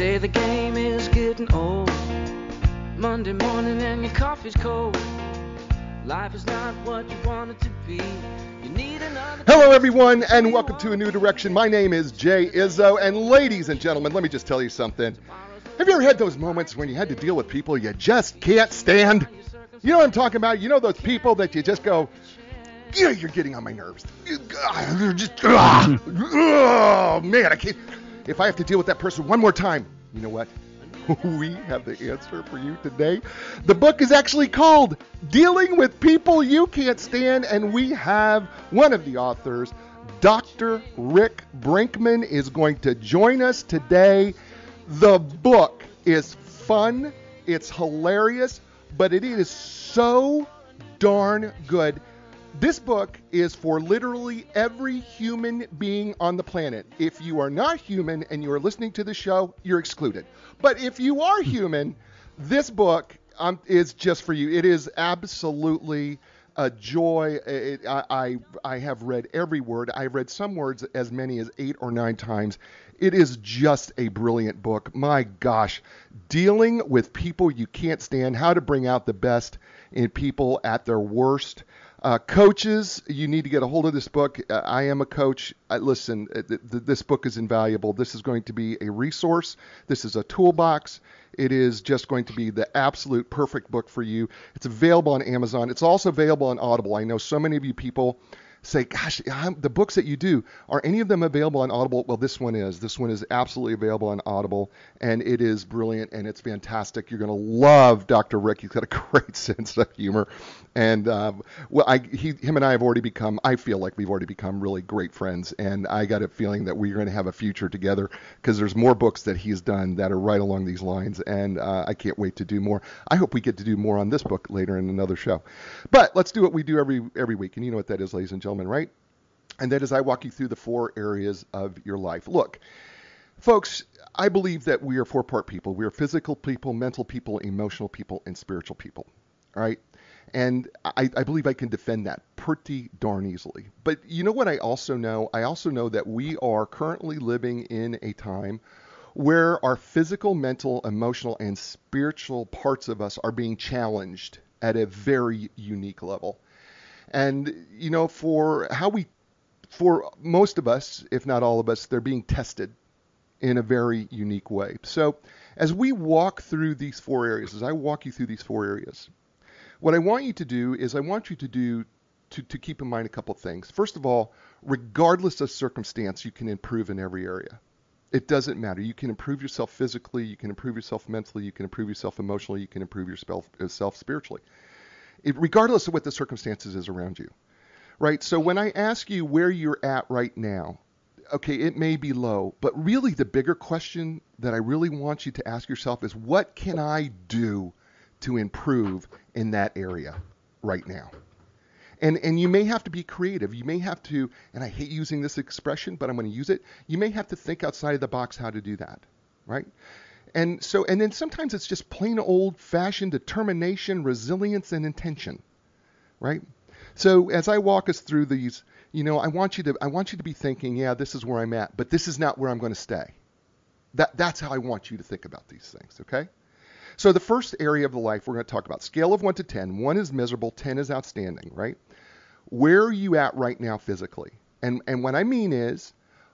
say the game is getting old. Monday morning and your coffee's cold. Life is not what you want it to be. You need another. Hello, everyone, and welcome to A New Direction. My name is Jay Izzo, and ladies and gentlemen, let me just tell you something. Have you ever had those moments when you had to deal with people you just can't stand? You know what I'm talking about? You know those people that you just go, yeah, you're getting on my nerves. Oh, man, I can't. If I have to deal with that person one more time, you know what? We have the answer for you today. The book is actually called Dealing with People You Can't Stand, and we have one of the authors, Dr. Rick Brinkman, is going to join us today. The book is fun, it's hilarious, but it is so darn good. This book is for literally every human being on the planet. If you are not human and you are listening to the show, you're excluded. But if you are human, this book is just for you. It is absolutely a joy. I have read every word. I've read some words as many as 8 or 9 times. It is just a brilliant book. My gosh, dealing with people you can't stand, how to bring out the best in people at their worst. Coaches, you need to get a hold of this book. I am a coach. Listen, this book is invaluable. This is going to be a resource. This is a toolbox. It is just going to be the absolute perfect book for you. It's available on Amazon. It's also available on Audible. I know so many of you people say, gosh, the books that you do, are any of them available on Audible? Well, this one is. This one is absolutely available on Audible, and it is brilliant, and it's fantastic. You're going to love Dr. Rick. He's got a great sense of humor. And, him and I have already become, I feel like we've already become really great friends, and I got a feeling that we're going to have a future together because there's more books that he's done that are right along these lines, and I can't wait to do more. I hope we get to do more on this book later in another show. But let's do what we do every week, and you know what that is, ladies and gentlemen, right? And that is I walk you through the 4 areas of your life. Look, folks, I believe that we are 4-part people. We are physical people, mental people, emotional people, and spiritual people, all right? And I believe I can defend that pretty darn easily. But you know what I also know? I also know that we are currently living in a time where our physical, mental, emotional, and spiritual parts of us are being challenged at a very unique level. And, you know, for most of us, if not all of us, they're being tested in a very unique way. So as we walk through these 4 areas, as I walk you through these 4 areas, what I want you to do is I want you to keep in mind a couple of things. First of all, regardless of circumstance, you can improve in every area. It doesn't matter. You can improve yourself physically, you can improve yourself mentally, you can improve yourself emotionally, you can improve yourself spiritually. Regardless of what the circumstances is around you, right? So when I ask you where you're at right now, okay, it may be low, but really the bigger question that I really want you to ask yourself is, what can I do to improve in that area right now? And you may have to be creative. You may have to, and I hate using this expression, but I'm going to use it. You may have to think outside of the box how to do that, right? And then sometimes it's just plain old-fashioned determination, resilience, and intention, right? So as I walk us through these, you know, I want you to be thinking, yeah, this is where I'm at, but this is not where I'm going to stay. That's how I want you to think about these things, okay? So the first area of the life we're going to talk about, scale of 1 to 10. 1 is miserable, 10 is outstanding, right? Where are you at right now physically? And what I mean is,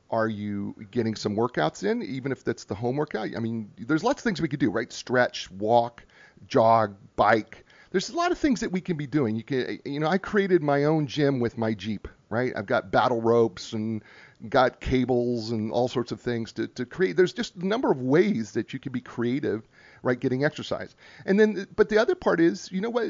are you getting some workouts in, even if that's the home workout? I mean, there's lots of things we could do, right? Stretch, walk, jog, bike. There's a lot of things that we can be doing. I created my own gym with my Jeep, right? I've got battle ropes and got cables and all sorts of things to create. There's just a number of ways that you can be creative, right? Getting exercise. And then, but the other part is, you know what?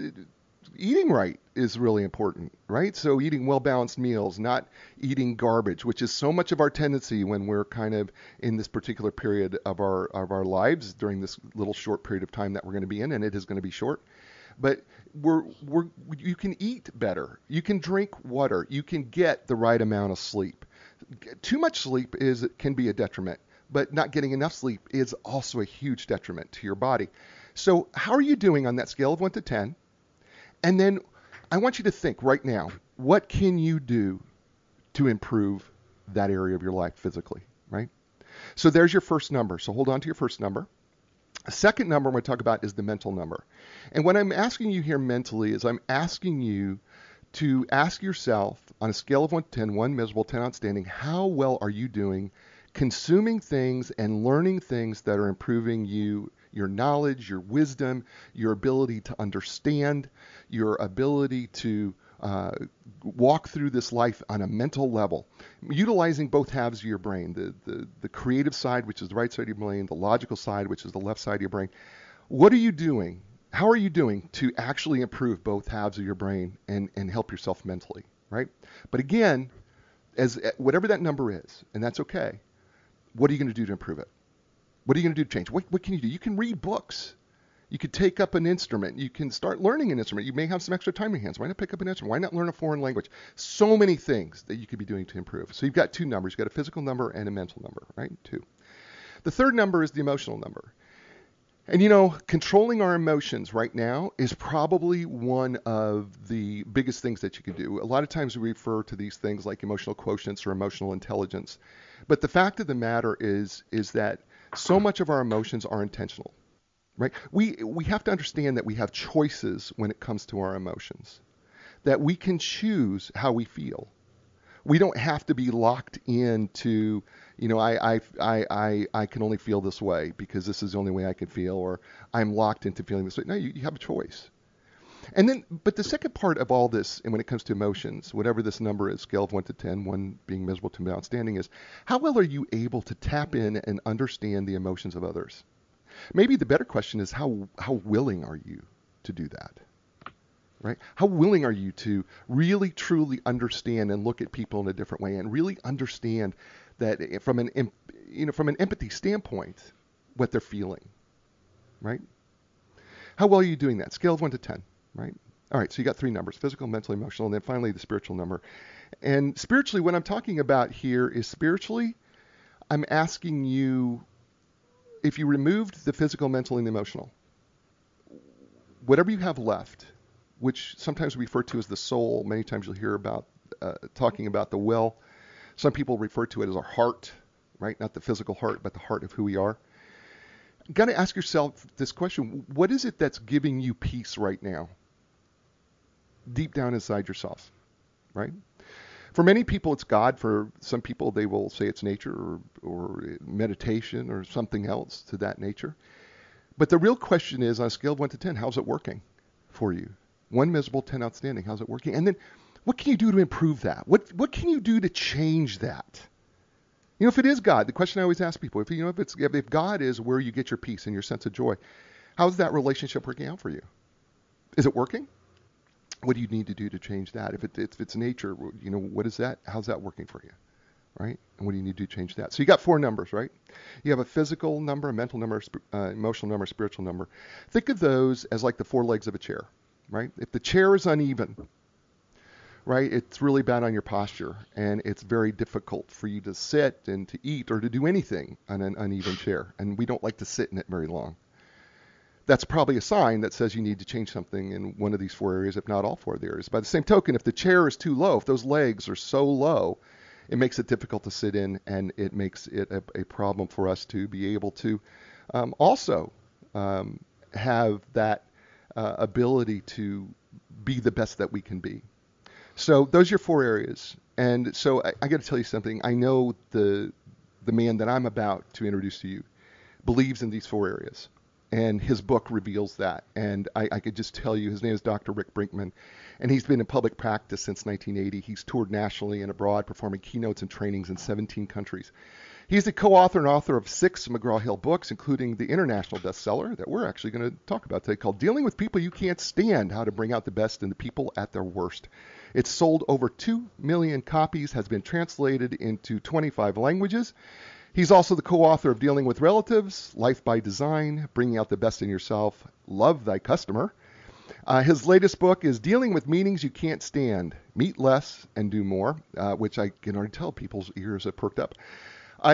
Eating right is really important, right? So eating well-balanced meals, not eating garbage, which is so much of our tendency when we're kind of in this particular period of our lives during this little short period of time that we're going to be in, and it is going to be short. But you can eat better. You can drink water. You can get the right amount of sleep. Too much sleep can be a detriment, but not getting enough sleep is also a huge detriment to your body. So how are you doing on that scale of 1 to 10? And then I want you to think right now, what can you do to improve that area of your life physically, right? So there's your first number. So hold on to your first number. The second number I'm going to talk about is the mental number. And what I'm asking you here mentally is I'm asking you to ask yourself on a scale of 1 to 10, 1 miserable, 10 outstanding, how well are you doing consuming things and learning things that are improving you, your knowledge, your wisdom, your ability to understand, your ability to walk through this life on a mental level, utilizing both halves of your brain, the creative side, which is the right side of your brain, the logical side, which is the left side of your brain. What are you doing? How are you doing to actually improve both halves of your brain and help yourself mentally, right? But again, as whatever that number is, and that's okay, what are you going to do to improve it? What are you going to do to change? What can you do? You can read books. You could take up an instrument. You can start learning an instrument. You may have some extra time in your hands. Why not pick up an instrument? Why not learn a foreign language? So many things that you could be doing to improve. So you've got two numbers. You've got a physical number and a mental number, right? Two. The third number is the emotional number. And you know, controlling our emotions right now is probably one of the biggest things that you can do. A lot of times we refer to these things like emotional quotients or emotional intelligence. But the fact of the matter is that so much of our emotions are intentional. Right? We have to understand that we have choices when it comes to our emotions, that we can choose how we feel. We don't have to be locked into, you know, I can only feel this way because this is the only way I can feel, or I'm locked into feeling this way. No, you have a choice. And then, but the second part of all this, and when it comes to emotions, whatever this number is, scale of 1 to 10, 1 being miserable, 2 being outstanding, is how well are you able to tap in and understand the emotions of others? Maybe the better question is how willing are you to do that, right? How willing are you to really, truly understand and look at people in a different way and really understand that from an empathy standpoint, what they're feeling, right? How well are you doing that? Scale of 1 to 10, right? All right, so you got three numbers, physical, mental, emotional, and then finally the spiritual number. And spiritually, what I'm talking about here is spiritually, I'm asking you, if you removed the physical, mental, and emotional, whatever you have left, which sometimes we refer to as the soul, many times you'll hear about talking about the will. Some people refer to it as our heart, right? Not the physical heart, but the heart of who we are. You got to ask yourself this question: what is it that's giving you peace right now, deep down inside yourself, right? For many people, it's God. For some people, they will say it's nature or meditation or something else to that nature. But the real question is, on a scale of 1 to 10, how's it working for you? 1 miserable, 10 outstanding. How's it working? And then what can you do to improve that? What can you do to change that? You know, if it is God, the question I always ask people, if God is where you get your peace and your sense of joy, how's that relationship working out for you? Is it working? What do you need to do to change that? If it's nature, you know, what is that? How's that working for you, right? And what do you need to do to change that? So you got four numbers, right? You have a physical number, a mental number, emotional number, spiritual number. Think of those as like the four legs of a chair, right? If the chair is uneven, right, it's really bad on your posture, and it's very difficult for you to sit and to eat or to do anything on an uneven chair, and we don't like to sit in it very long. That's probably a sign that says you need to change something in one of these four areas, if not all four of the areas. By the same token, if the chair is too low, if those legs are so low, it makes it difficult to sit in, and it makes it a problem for us to be able to also have that ability to be the best that we can be. So those are your four areas. And so I got to tell you something. I know the man that I'm about to introduce to you believes in these four areas. And his book reveals that. And I could just tell you, his name is Dr. Rick Brinkman, and he's been in public practice since 1980. He's toured nationally and abroad, performing keynotes and trainings in 17 countries. He's the co-author and author of 6 McGraw-Hill books, including the international bestseller that we're actually going to talk about today, called Dealing with People You Can't Stand, How to Bring Out the Best in the People at Their Worst. It's sold over 2 million copies, has been translated into 25 languages. He's also the co-author of Dealing with Relatives, Life by Design, Bringing Out the Best in Yourself, Love Thy Customer. His latest book is Dealing with Meetings You Can't Stand, Meet Less and Do More, which I can already tell people's ears have perked up.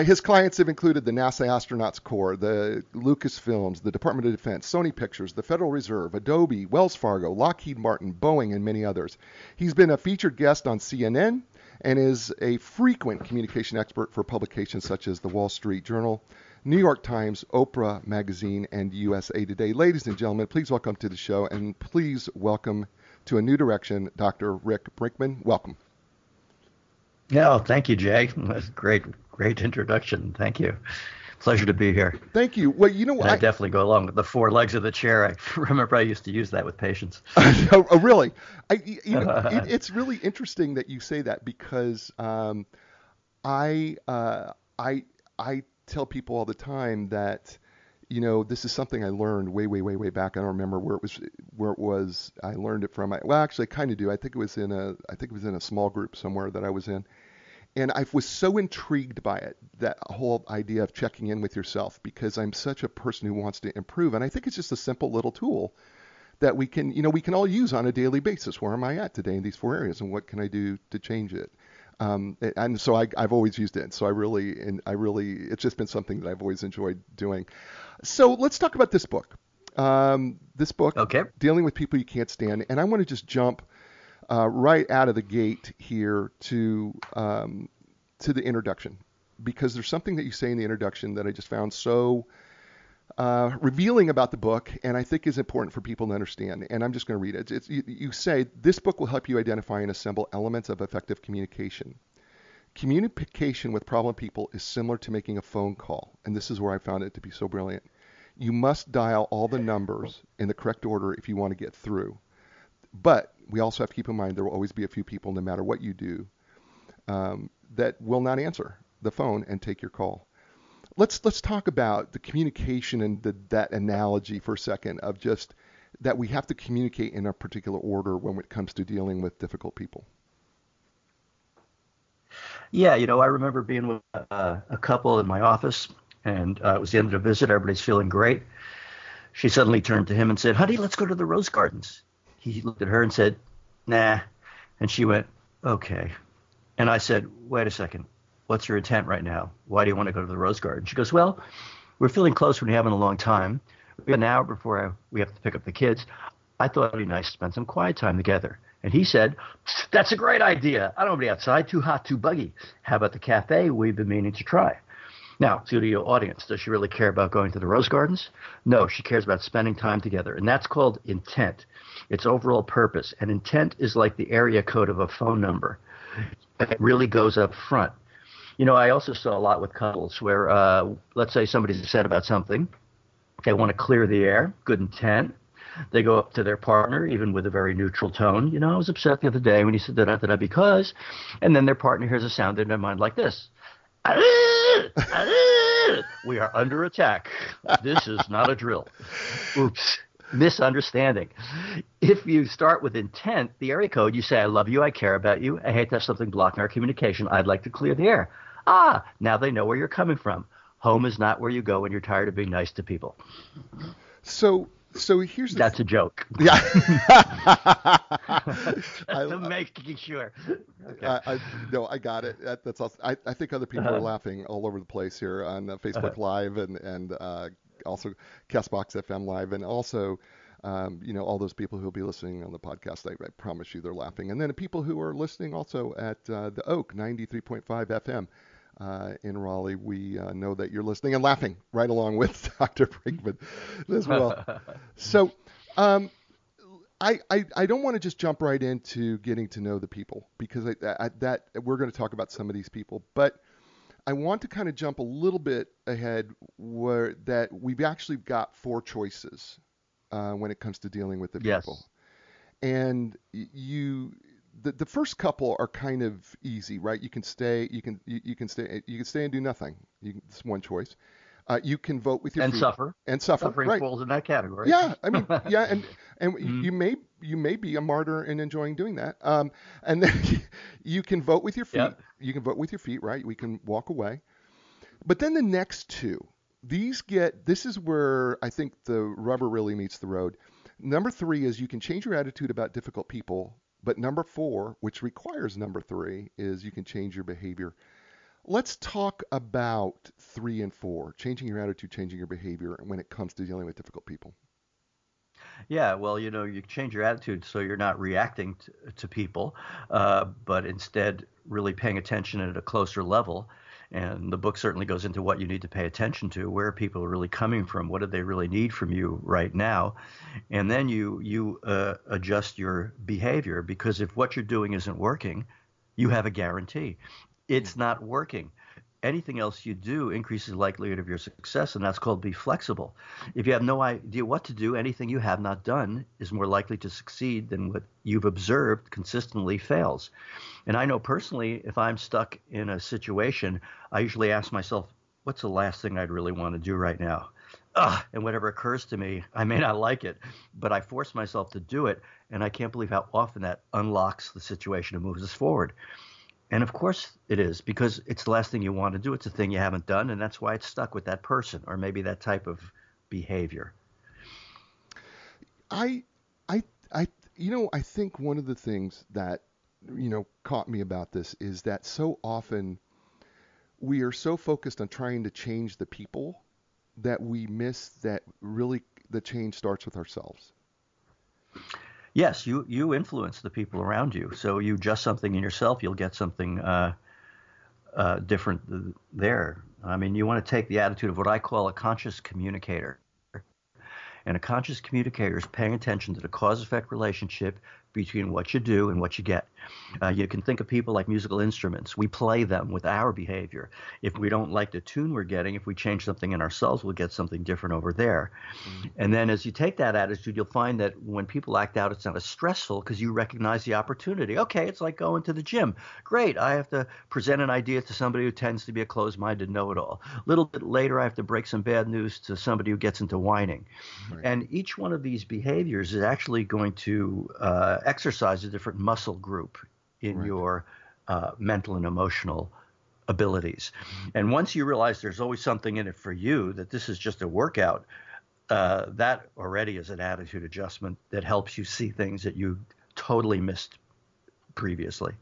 His clients have included the NASA Astronauts Corps, the Lucasfilms, the Department of Defense, Sony Pictures, the Federal Reserve, Adobe, Wells Fargo, Lockheed Martin, Boeing, and many others. He's been a featured guest on CNN and is a frequent communication expert for publications such as the Wall Street Journal, New York Times, Oprah Magazine, and USA Today. Ladies and gentlemen, please welcome to the show, and please welcome to A New Direction, Dr. Rick Brinkman. Welcome. Yeah, thank you, Jay. That's great introduction. Thank you. Pleasure to be here. Thank you. Well, you know what? I definitely go along with the 4 legs of the chair. I remember I used to use that with patients. Oh, really? It's really interesting that you say that because I tell people all the time that, this is something I learned way back. I don't remember where it was. I learned it from. Actually, I kind of do. I think it was in a small group somewhere that I was in. And I was so intrigued by it, that whole idea of checking in with yourself, because I'm such a person who wants to improve. And I think it's just a simple little tool that we can all use on a daily basis. Where am I at today in these 4 areas, and what can I do to change it? And so I've always used it. So I really, it's just been something that I've always enjoyed doing. So let's talk about this book. Okay. Dealing with People You Can't Stand. And I want to just jump right out of the gate here to the introduction, because there's something that you say in the introduction that I just found so revealing about the book, and I think is important for people to understand. And I'm just going to read it. You say, this book will help you identify and assemble elements of effective communication. Communication with problem people is similar to making a phone call, and this is where I found it to be so brilliant. You must dial all the numbers in the correct order if you want to get through. But we also have to keep in mind there will always be a few people, no matter what you do, that will not answer the phone and take your call. Let's talk about the communication and that analogy for a second of just that we have to communicate in a particular order when it comes to dealing with difficult people. Yeah, I remember being with a couple in my office, and it was the end of the visit. Everybody's feeling great. She suddenly turned to him and said, "Honey, let's go to the rose gardens." He looked at her and said, "Nah." And she went, "Okay." And I said, "Wait a second. What's your intent right now? Why do you want to go to the rose garden?" She goes, "Well, we're feeling close when we haven't a long time. We have an hour before we have to pick up the kids. I thought it'd be nice to spend some quiet time together." And he said, "That's a great idea. I don't want to be outside. Too hot, too buggy. How about the cafe we've been meaning to try?" Now, to your audience, does she really care about going to the rose gardens? No, she cares about spending time together. And that's called intent. It's overall purpose. And intent is like the area code of a phone number. It really goes up front. I also saw a lot with couples where, let's say somebody's upset about something. They want to clear the air, good intent. They go up to their partner, even with a very neutral tone. "I was upset the other day when you said that, because," and then their partner hears a sound in their mind like this. "We are under attack. This is not a drill." Oops. Misunderstanding. If you start with intent, the area code, you say, "I love you, I care about you, I hate to have something blocking our communication, I'd like to clear the air." Now they know where you're coming from. Home is not where you go when you're tired of being nice to people. So here's that's a joke. Yeah. I'm making sure. Okay. I got it. That's awesome. I think other people are laughing all over the place here on Facebook Live and also Castbox FM Live, and also all those people who will be listening on the podcast. I promise you they're laughing. And then the people who are listening also at the Oak 93.5 FM. In Raleigh, we know that you're listening and laughing right along with Dr. Brinkman as well. So I don't want to just jump right into getting to know the people, because that we're going to talk about some of these people, but I want to kind of jump a little bit ahead where that we've actually got 4 choices when it comes to dealing with the people. Yes. And the first couple are kind of easy, right? You can stay and do nothing. It's one choice. You can vote with your feet. And suffer. Suffering right. falls in that category. Yeah, I mean, yeah, and mm-hmm. you may be a martyr and enjoying doing that. And then you can vote with your feet. Yep. You can vote with your feet, right? We can walk away. But then the next 2, this is where I think the rubber really meets the road. Number 3 is you can change your attitude about difficult people. But number 4, which requires number 3, is you can change your behavior. Let's talk about 3 and 4, changing your attitude, changing your behavior when it comes to dealing with difficult people. Yeah, well, you change your attitude so you're not reacting to people, but instead really paying attention at a closer level. And the book certainly goes into what you need to pay attention to, where people are really coming from, what do they really need from you right now, and then you adjust your behavior, because if what you're doing isn't working, you have a guarantee it's not working. Anything else you do increases the likelihood of your success, and that's called be flexible. If you have no idea what to do, anything you have not done is more likely to succeed than what you've observed consistently fails. And I know personally, if I'm stuck in a situation, I usually ask myself, what's the last thing I'd really want to do right now? And whatever occurs to me, I may not like it, but I force myself to do it, and I can't believe how often that unlocks the situation and moves us forward. And of course it is, because it's the last thing you want to do. It's a thing you haven't done, and that's why it's stuck with that person or maybe that type of behavior. I, I think one of the things that, caught me about this is that so often we are so focused on trying to change the people that we miss that really the change starts with ourselves. Yes, you influence the people around you. So you adjust something in yourself, you'll get something different there. I mean, you want to take the attitude of what I call a conscious communicator. And a conscious communicator is paying attention to the cause-effect relationship between what you do and what you get. You can think of people like musical instruments. We play them with our behavior. If we don't like the tune we're getting, if we change something in ourselves, we'll get something different over there. Mm-hmm. And then as you take that attitude, you'll find that when people act out, it's not as stressful because you recognize the opportunity. Okay, it's like going to the gym. Great, I have to present an idea to somebody who tends to be a closed-minded know-it-all. A little bit later, I have to break some bad news to somebody who gets into whining. Right. And each one of these behaviors is actually going to exercise a different muscle group in right. your mental and emotional abilities. Mm-hmm. And once you realize there's always something in it for you, that this is just a workout, that already is an attitude adjustment that helps you see things that you totally missed previously.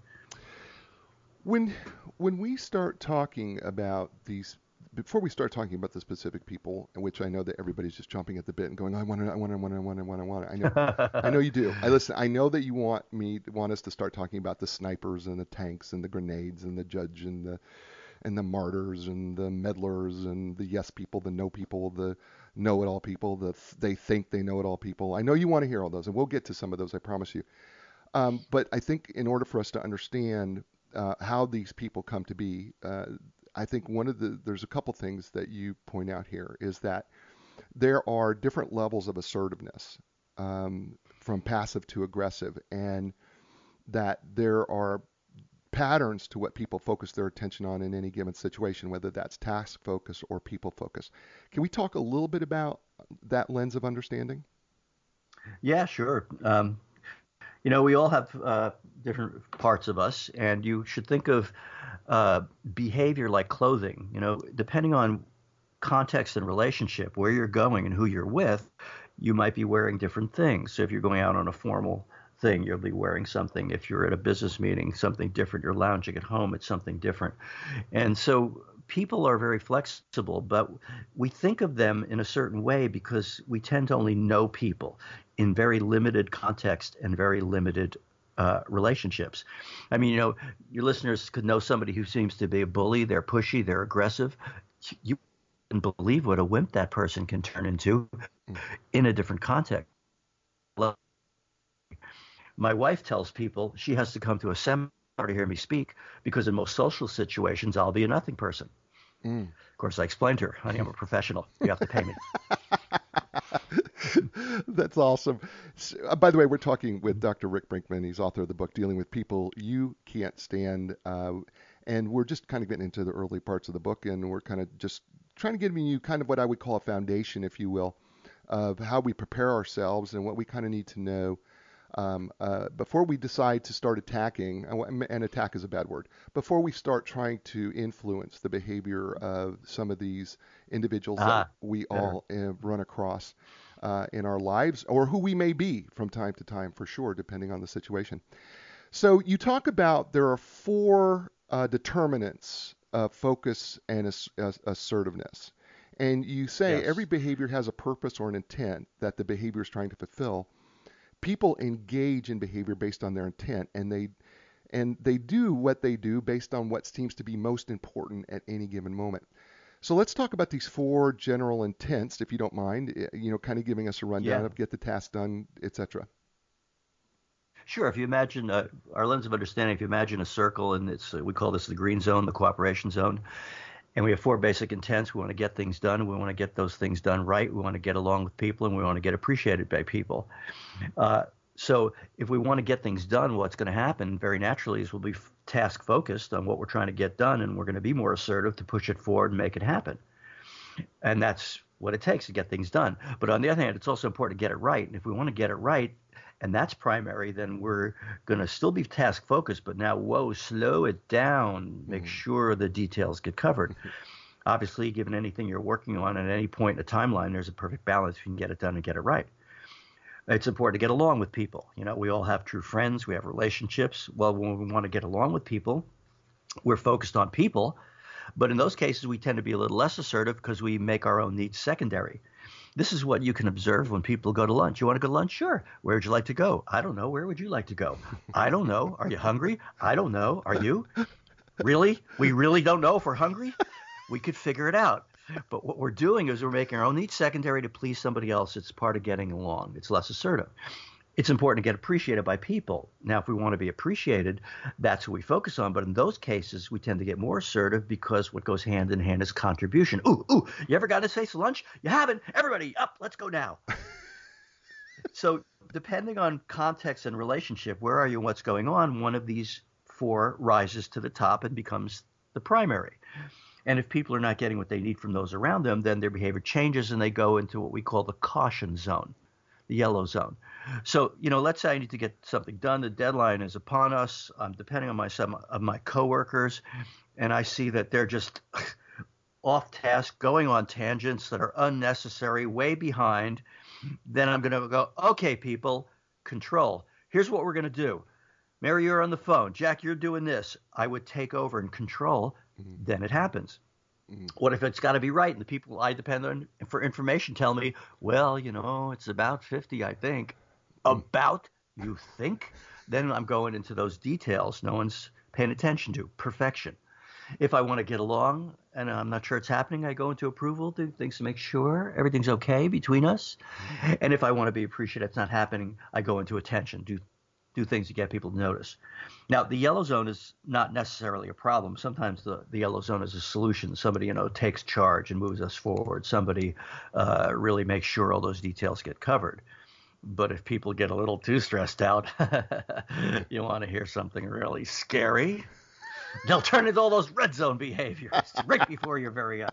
When we start talking about these, before we start talking about the specific people, in which I know that everybody's just chomping at the bit and going, I want it. I know you do. I know that you want us to start talking about the snipers and the tanks and the grenades and the judge and the martyrs and the meddlers and the yes people, the no people, the know-it-all people, they think they know-it-all people. I know you want to hear all those, and we'll get to some of those, I promise you. But I think in order for us to understand how these people come to be, I think there's a couple things that you point out here is that there are different levels of assertiveness, from passive to aggressive, and that there are patterns to what people focus their attention on in any given situation, whether that's task focus or people focus. Can we talk a little bit about that lens of understanding? Yeah, sure. We all have different parts of us, and you should think of behavior like clothing. Depending on context and relationship, where you're going and who you're with, you might be wearing different things. So if you're going out on a formal thing, you'll be wearing something. If you're at a business meeting, something different. You're lounging at home, it's something different. And so people are very flexible, but we think of them in a certain way because we tend to only know people in very limited context and very limited relationships. I mean, your listeners could know somebody who seems to be a bully, they're pushy, they're aggressive. You can believe what a wimp that person can turn into in a different context. My wife tells people she has to come to a seminar to hear me speak because in most social situations, I'll be a nothing person. Of course, I explained to her, honey, I'm a professional. You have to pay me. That's awesome. So, by the way, we're talking with Dr. Rick Brinkman. He's author of the book, Dealing with People You Can't Stand. And we're just kind of getting into the early parts of the book, and we're kind of just trying to give you kind of what I would call a foundation, if you will, of how we prepare ourselves and what we kind of need to know before we decide to start attacking, and attack is a bad word, before we start trying to influence the behavior of some of these individuals that we all run across in our lives, or who we may be from time to time, for sure, depending on the situation. So you talk about there are 4 determinants of focus and assertiveness. And you say Yes. every behavior has a purpose or an intent that the behavior is trying to fulfill. People engage in behavior based on their intent, and they do what they do based on what seems to be most important at any given moment. So let's talk about these four general intents, if you don't mind, kind of giving us a rundown Yeah. of get the task done, etc. Sure. If you imagine our lens of understanding, if you imagine a circle, and we call this the green zone, the cooperation zone, and we have four basic intents. We want to get things done. We want to get those things done right. We want to get along with people, and we want to get appreciated by people. So if we want to get things done, what's going to happen very naturally is we'll be task focused on what we're trying to get done, and we're going to be more assertive to push it forward and make it happen. And that's what it takes to get things done. But on the other hand, it's also important to get it right. And if we want to get it right, and that's primary, then we're going to still be task focused, but now, slow it down, make sure the details get covered. Obviously, given anything you're working on at any point in a timeline, there's a perfect balance if you can get it done and get it right. It's important to get along with people. We all have true friends. We have relationships. Well, when we want to get along with people, we're focused on people. But in those cases, we tend to be a little less assertive because we make our own needs secondary. This is what you can observe when people go to lunch. You want to go to lunch? Sure. Where would you like to go? I don't know. Where would you like to go? I don't know. Are you hungry? I don't know. Are you? Really? We really don't know if we're hungry? We could figure it out. But what we're doing is we're making our own needs secondary to please somebody else. It's part of getting along. It's less assertive. It's important to get appreciated by people. Now, if we want to be appreciated, that's what we focus on. But in those cases, we tend to get more assertive because what goes hand in hand is contribution. Ooh, you ever got a taste of lunch? You haven't? Everybody, up, let's go now. So depending on context and relationship, where are you and what's going on, one of these four rises to the top and becomes the primary. And if people are not getting what they need from those around them, then their behavior changes and they go into what we call the caution zone, the yellow zone. So, let's say I need to get something done. The deadline is upon us. I'm depending on some of my coworkers, and I see that they're just off task, going on tangents that are unnecessary, way behind. Then I'm going to go, okay, people, control. Here's what we're going to do. Mary, you're on the phone. Jack, you're doing this. I would take over and control. Then it happens. What if it's got to be right? And the people I depend on for information tell me, well, it's about 50, I think. About, you think? Then I'm going into those details no one's paying attention to. Perfection. If I want to get along and I'm not sure it's happening, I go into approval, do things to make sure everything's okay between us. And if I want to be appreciated, it's not happening, I go into attention, do things to get people to notice. Now, the yellow zone is not necessarily a problem. Sometimes the yellow zone is a solution. Somebody, takes charge and moves us forward. Somebody really makes sure all those details get covered. But if people get a little too stressed out, you want to hear something really scary, they'll turn into all those red zone behaviors right before your very eyes.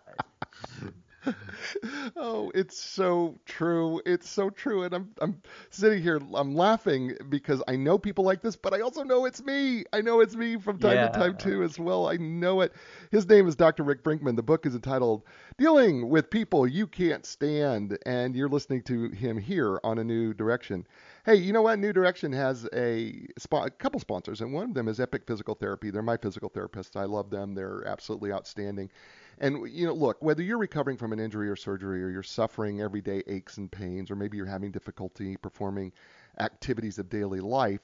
Oh, it's so true. It's so true. And I'm sitting here, I'm laughing because I know people like this, but I also know it's me. I know it's me from time to time too as well. I know it. His name is Dr. Rick Brinkman. The book is entitled Dealing with People You Can't Stand, and you're listening to him here on A New Direction. Hey, you know what? New Direction has a couple sponsors, and one of them is Epic Physical Therapy. They're my physical therapists. I love them. They're absolutely outstanding. And, look, whether you're recovering from an injury or surgery, or you're suffering everyday aches and pains, or maybe you're having difficulty performing activities of daily life,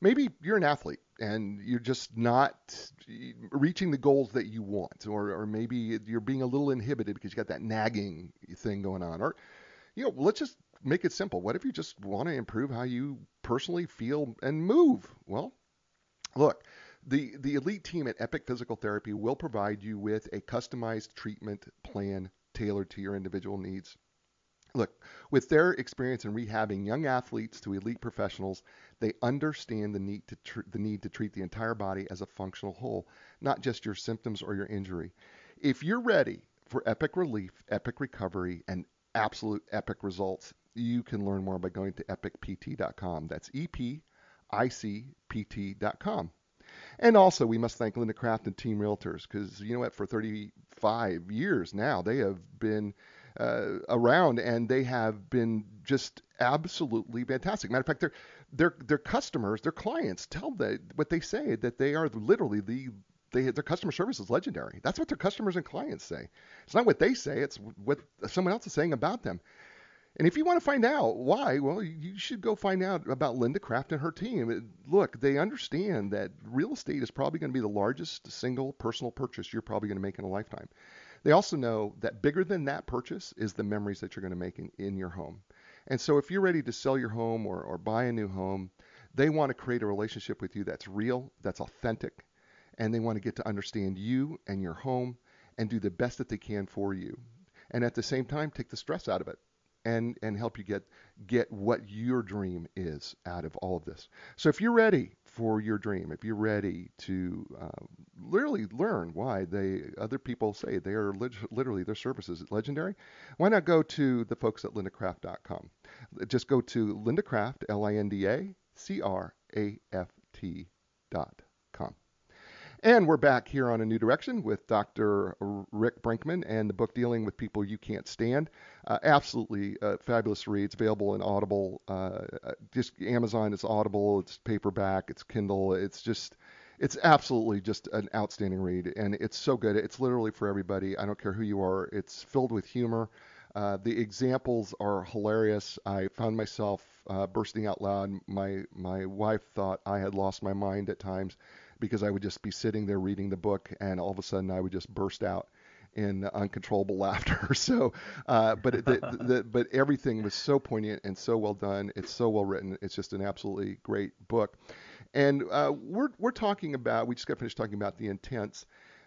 maybe you're an athlete and you're just not reaching the goals that you want, or maybe you're being a little inhibited because you got that nagging thing going on. Or, let's just make it simple. What if you just want to improve how you personally feel and move? Well, look. The elite team at Epic Physical Therapy will provide you with a customized treatment plan tailored to your individual needs. Look, with their experience in rehabbing young athletes to elite professionals, they understand the need to treat the entire body as a functional whole, not just your symptoms or your injury. If you're ready for epic relief, epic recovery, and absolute epic results, you can learn more by going to epicpt.com. That's EPICPT.com. And also, we must thank Lindacraft and Team Realtors, because you know what? For 35 years now, they have been around, and they have been just absolutely fantastic. Matter of fact, their customers, their clients, tell what they say, that they are literally the their customer service is legendary. That's what their customers and clients say. It's not what they say. It's what someone else is saying about them. And if you want to find out why, well, you should go find out about Lindacraft and her team. Look, they understand that real estate is probably going to be the largest single personal purchase you're probably going to make in a lifetime. They also know that bigger than that purchase is the memories that you're going to make in your home. And so if you're ready to sell your home or buy a new home, they want to create a relationship with you that's real, that's authentic, and they want to get to understand you and your home and do the best that they can for you. And at the same time, take the stress out of it. And help you get what your dream is out of all of this. So if you're ready for your dream, if you're ready to literally learn why other people say they are literally their service is legendary, why not go to the folks at lindacraft.com. Just go to Lindacraft, LINDACRAFT.com. And we're back here on A New Direction with Dr. Rick Brinkman and the book Dealing with People You Can't Stand. Absolutely fabulous reads, available in Audible. Just Amazon, it's Audible, it's paperback, it's Kindle. It's absolutely just an outstanding read, and it's so good. It's literally for everybody. I don't care who you are. It's filled with humor. The examples are hilarious. I found myself bursting out loud. My wife thought I had lost my mind at times, because I would just be sitting there reading the book, and all of a sudden I would just burst out in uncontrollable laughter. So, but everything was so poignant and so well done. It's so well written. It's just an absolutely great book. And we're talking about, we just got finished talking about the intents,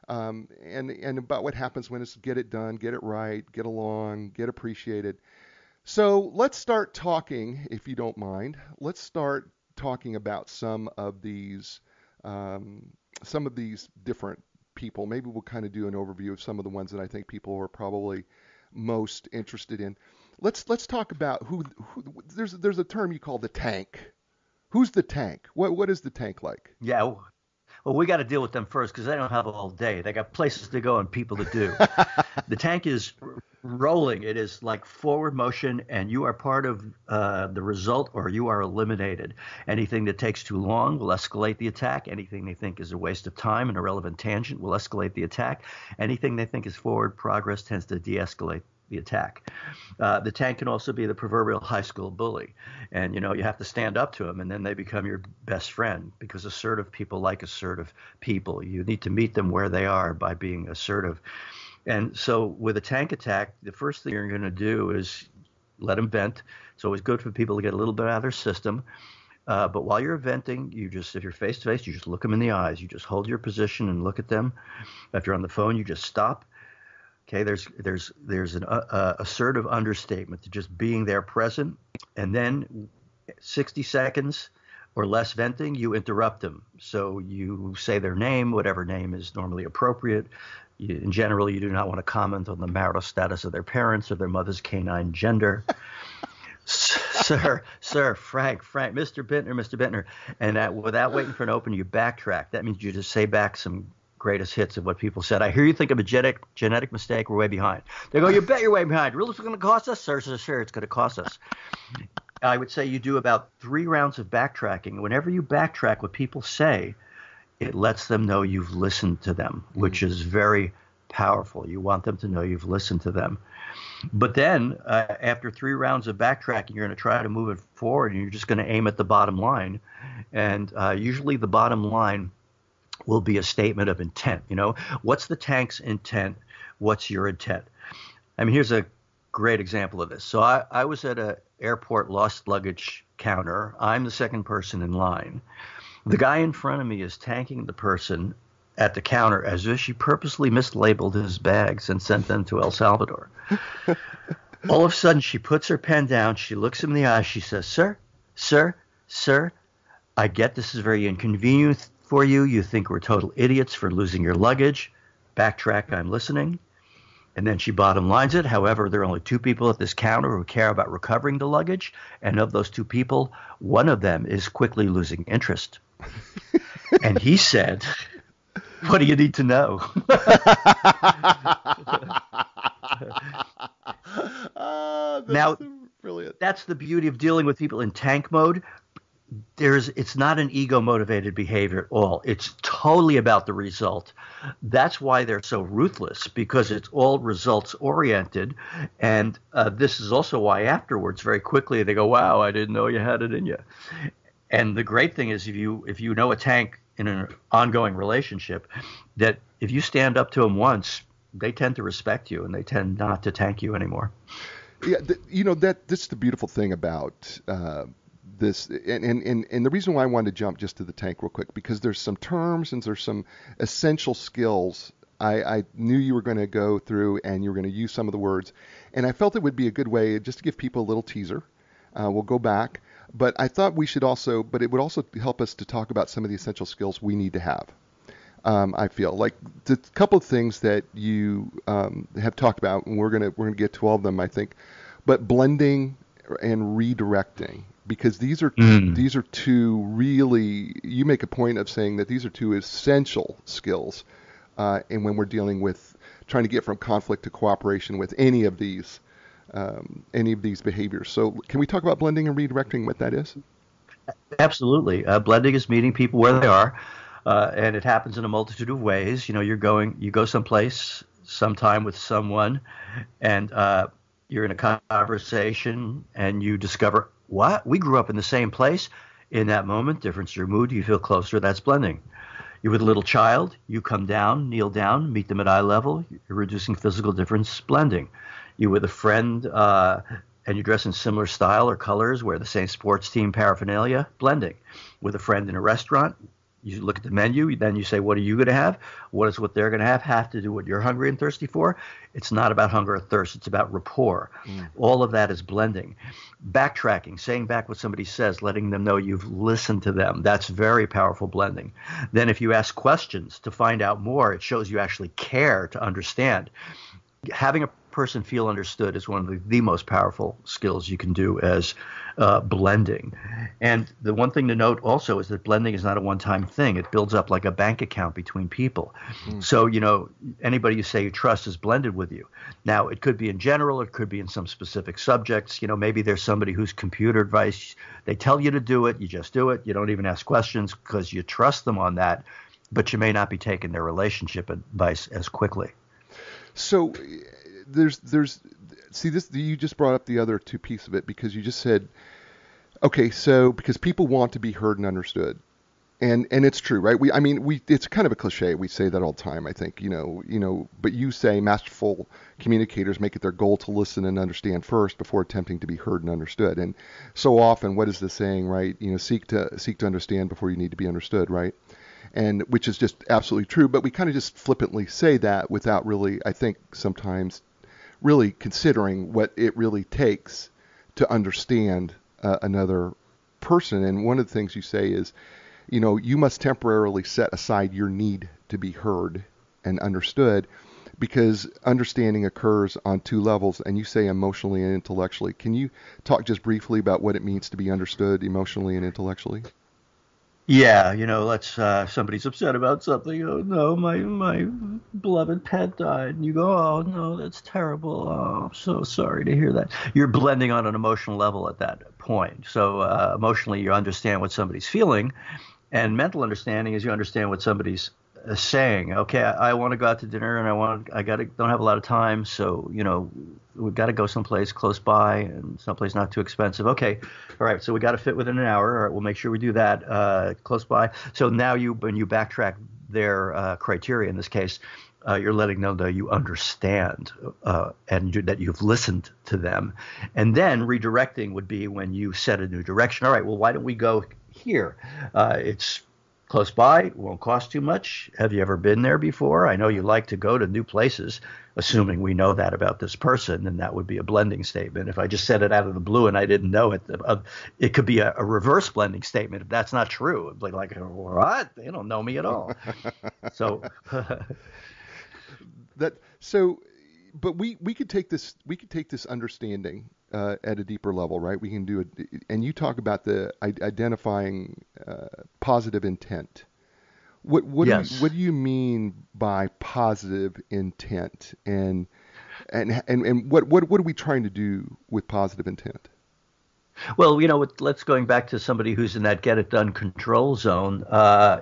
and about what happens when it's get it done, get it right, get along, get appreciated. So let's start talking, if you don't mind. Let's start talking about some of these different people. Maybe we'll kind of do an overview of some of the ones that I think people are probably most interested in. Let's talk about who there's a term you call the tank. Who's the tank? What is the tank like? Yeah. Well, we got to deal with them first because they don't have all day. They got places to go and people to do. The tank is rolling. It is like forward motion, and you are part of the result, or you are eliminated. Anything that takes too long will escalate the attack. Anything they think is a waste of time and irrelevant tangent will escalate the attack. Anything they think is forward progress tends to de-escalate the attack. The tank can also be the proverbial high school bully, and you have to stand up to them, and then they become your best friend, because assertive people like assertive people. You need to meet them where they are by being assertive. And so with a tank attack, the first thing you're going to do is let them vent. It's always good for people to get a little bit out of their system. But while you're venting, if you're face to face, you just look them in the eyes. You just hold your position and look at them. If you're on the phone, you just stop. Okay, there's an assertive understatement to just being there present, and then 60 seconds or less venting, you interrupt them. So you say their name, whatever name is normally appropriate. In general, you do not want to comment on the marital status of their parents or their mother's canine gender. Sir, Frank, Mr. Bittner. And without waiting for an open, you backtrack. That means you just say back some greatest hits of what people said. I hear you think of a genetic mistake. We're way behind. They go, you bet you're way behind. Really, it's going to cost us? Sir, it's going to cost us. I would say you do about 3 rounds of backtracking. Whenever you backtrack what people say, it lets them know you've listened to them, which is very powerful. You want them to know you've listened to them. But then after 3 rounds of backtracking, you're going to try to move it forward, and you're just going to aim at the bottom line. And usually the bottom line will be a statement of intent. What's the tank's intent? What's your intent? I mean, here's a great example of this. So I was at an airport lost luggage counter. I'm the second person in line. The guy in front of me is tanking the person at the counter as if she purposely mislabeled his bags and sent them to El Salvador. All of a sudden, she puts her pen down. She looks him in the eye. She says, Sir, I get this is very inconvenient for you. You think we're total idiots for losing your luggage. Backtrack, I'm listening. And then she bottom lines it. However, there are only 2 people at this counter who care about recovering the luggage. And of those 2 people, one of them is quickly losing interest. And he said, what do you need to know? Now, brilliant. That's the beauty of dealing with people in tank mode. it's not an ego motivated behavior at all. It's totally about the result. That's why they're so ruthless, because it's all results oriented. And this is also why afterwards, very quickly, they go, wow, I didn't know you had it in you. And the great thing is, if you know a tank in an ongoing relationship, that if you stand up to them once, they tend to respect you and they tend not to tank you anymore. Yeah, this is the beautiful thing about this, and the reason why I wanted to jump just to the tank real quick, because there's some terms and there's some essential skills I knew you were going to go through and you were going to use some of the words, and I felt it would be a good way just to give people a little teaser. We'll go back, but I thought it would also help us to talk about some of the essential skills we need to have. I feel like the couple of things that you have talked about, and we're gonna get to all of them, I think, but blending and redirecting, because these are two really, you make a point of saying that these are two essential skills, and when we're dealing with trying to get from conflict to cooperation with any of these behaviors. So can we talk about blending and redirecting, what that is? Absolutely. Blending is meeting people where they are. And it happens in a multitude of ways. You go someplace, sometime with someone, and you're in a conversation, and you discover, what? We grew up in the same place. In that moment, difference your mood, you feel closer. That's blending. You're with a little child. You come down, kneel down, meet them at eye level. You're reducing physical difference, blending. You're with a friend, and you dress in similar style or colors, wear the same sports team paraphernalia, blending. With a friend in a restaurant, you look at the menu, then you say, what are you going to have? What does what they're going to have to do what you're hungry and thirsty for? It's not about hunger or thirst. It's about rapport. All of that is blending. Backtracking, saying back what somebody says, letting them know you've listened to them. That's very powerful blending. Then if you ask questions to find out more, it shows you actually care to understand. Having a person feel understood is one of the most powerful skills you can do as blending. And the one thing to note also is that blending is not a one-time thing. It builds up like a bank account between people. So, anybody you say you trust is blended with you. Now, it could be in general, it could be in some specific subjects. Maybe there's somebody whose computer advice, they tell you to do it, you just do it. You don't even ask questions because you trust them on that, but you may not be taking their relationship advice as quickly. So you just brought up the other two pieces of it, because you just said, okay, so because people want to be heard and understood, and it's true, right? It's kind of a cliche. We say that all the time, I think, but you say masterful communicators make it their goal to listen and understand first before attempting to be heard and understood. And so often, what is the saying, right? Seek to understand before you need to be understood, right? And which is just absolutely true, but we kind of just flippantly say that without really, I think, sometimes really considering what it really takes to understand another person. And one of the things you say is, you must temporarily set aside your need to be heard and understood, because understanding occurs on two levels, and you say emotionally and intellectually. Can you talk just briefly about what it means to be understood emotionally and intellectually? Yeah, let's somebody's upset about something. Oh no, my beloved pet died. And you go, oh no, that's terrible. Oh, I'm so sorry to hear that. You're blending on an emotional level at that point. So emotionally, you understand what somebody's feeling, and mental understanding is you understand what somebody's saying. Okay, I want to go out to dinner, and don't have a lot of time, so we've got to go someplace close by and someplace not too expensive. Okay, all right, so we got to fit within an hour. All right, we'll make sure we do that close by. So now when you backtrack their criteria in this case, you're letting them know you understand and that you've listened to them. And then redirecting would be when you set a new direction. All right, well, why don't we go here? It's close by, it won't cost too much. Have you ever been there before? I know you like to go to new places, assuming we know that about this person, and that would be a blending statement. If I just said it out of the blue and I didn't know it, it could be a reverse blending statement if that's not true. It'd be like, what? They don't know me at all. So but we could take this understanding at a deeper level, right? We can do it, and you talk about the identifying positive intent. What do you mean by positive intent, and what are we trying to do with positive intent? Well, let's going back to somebody who's in that get it done control zone.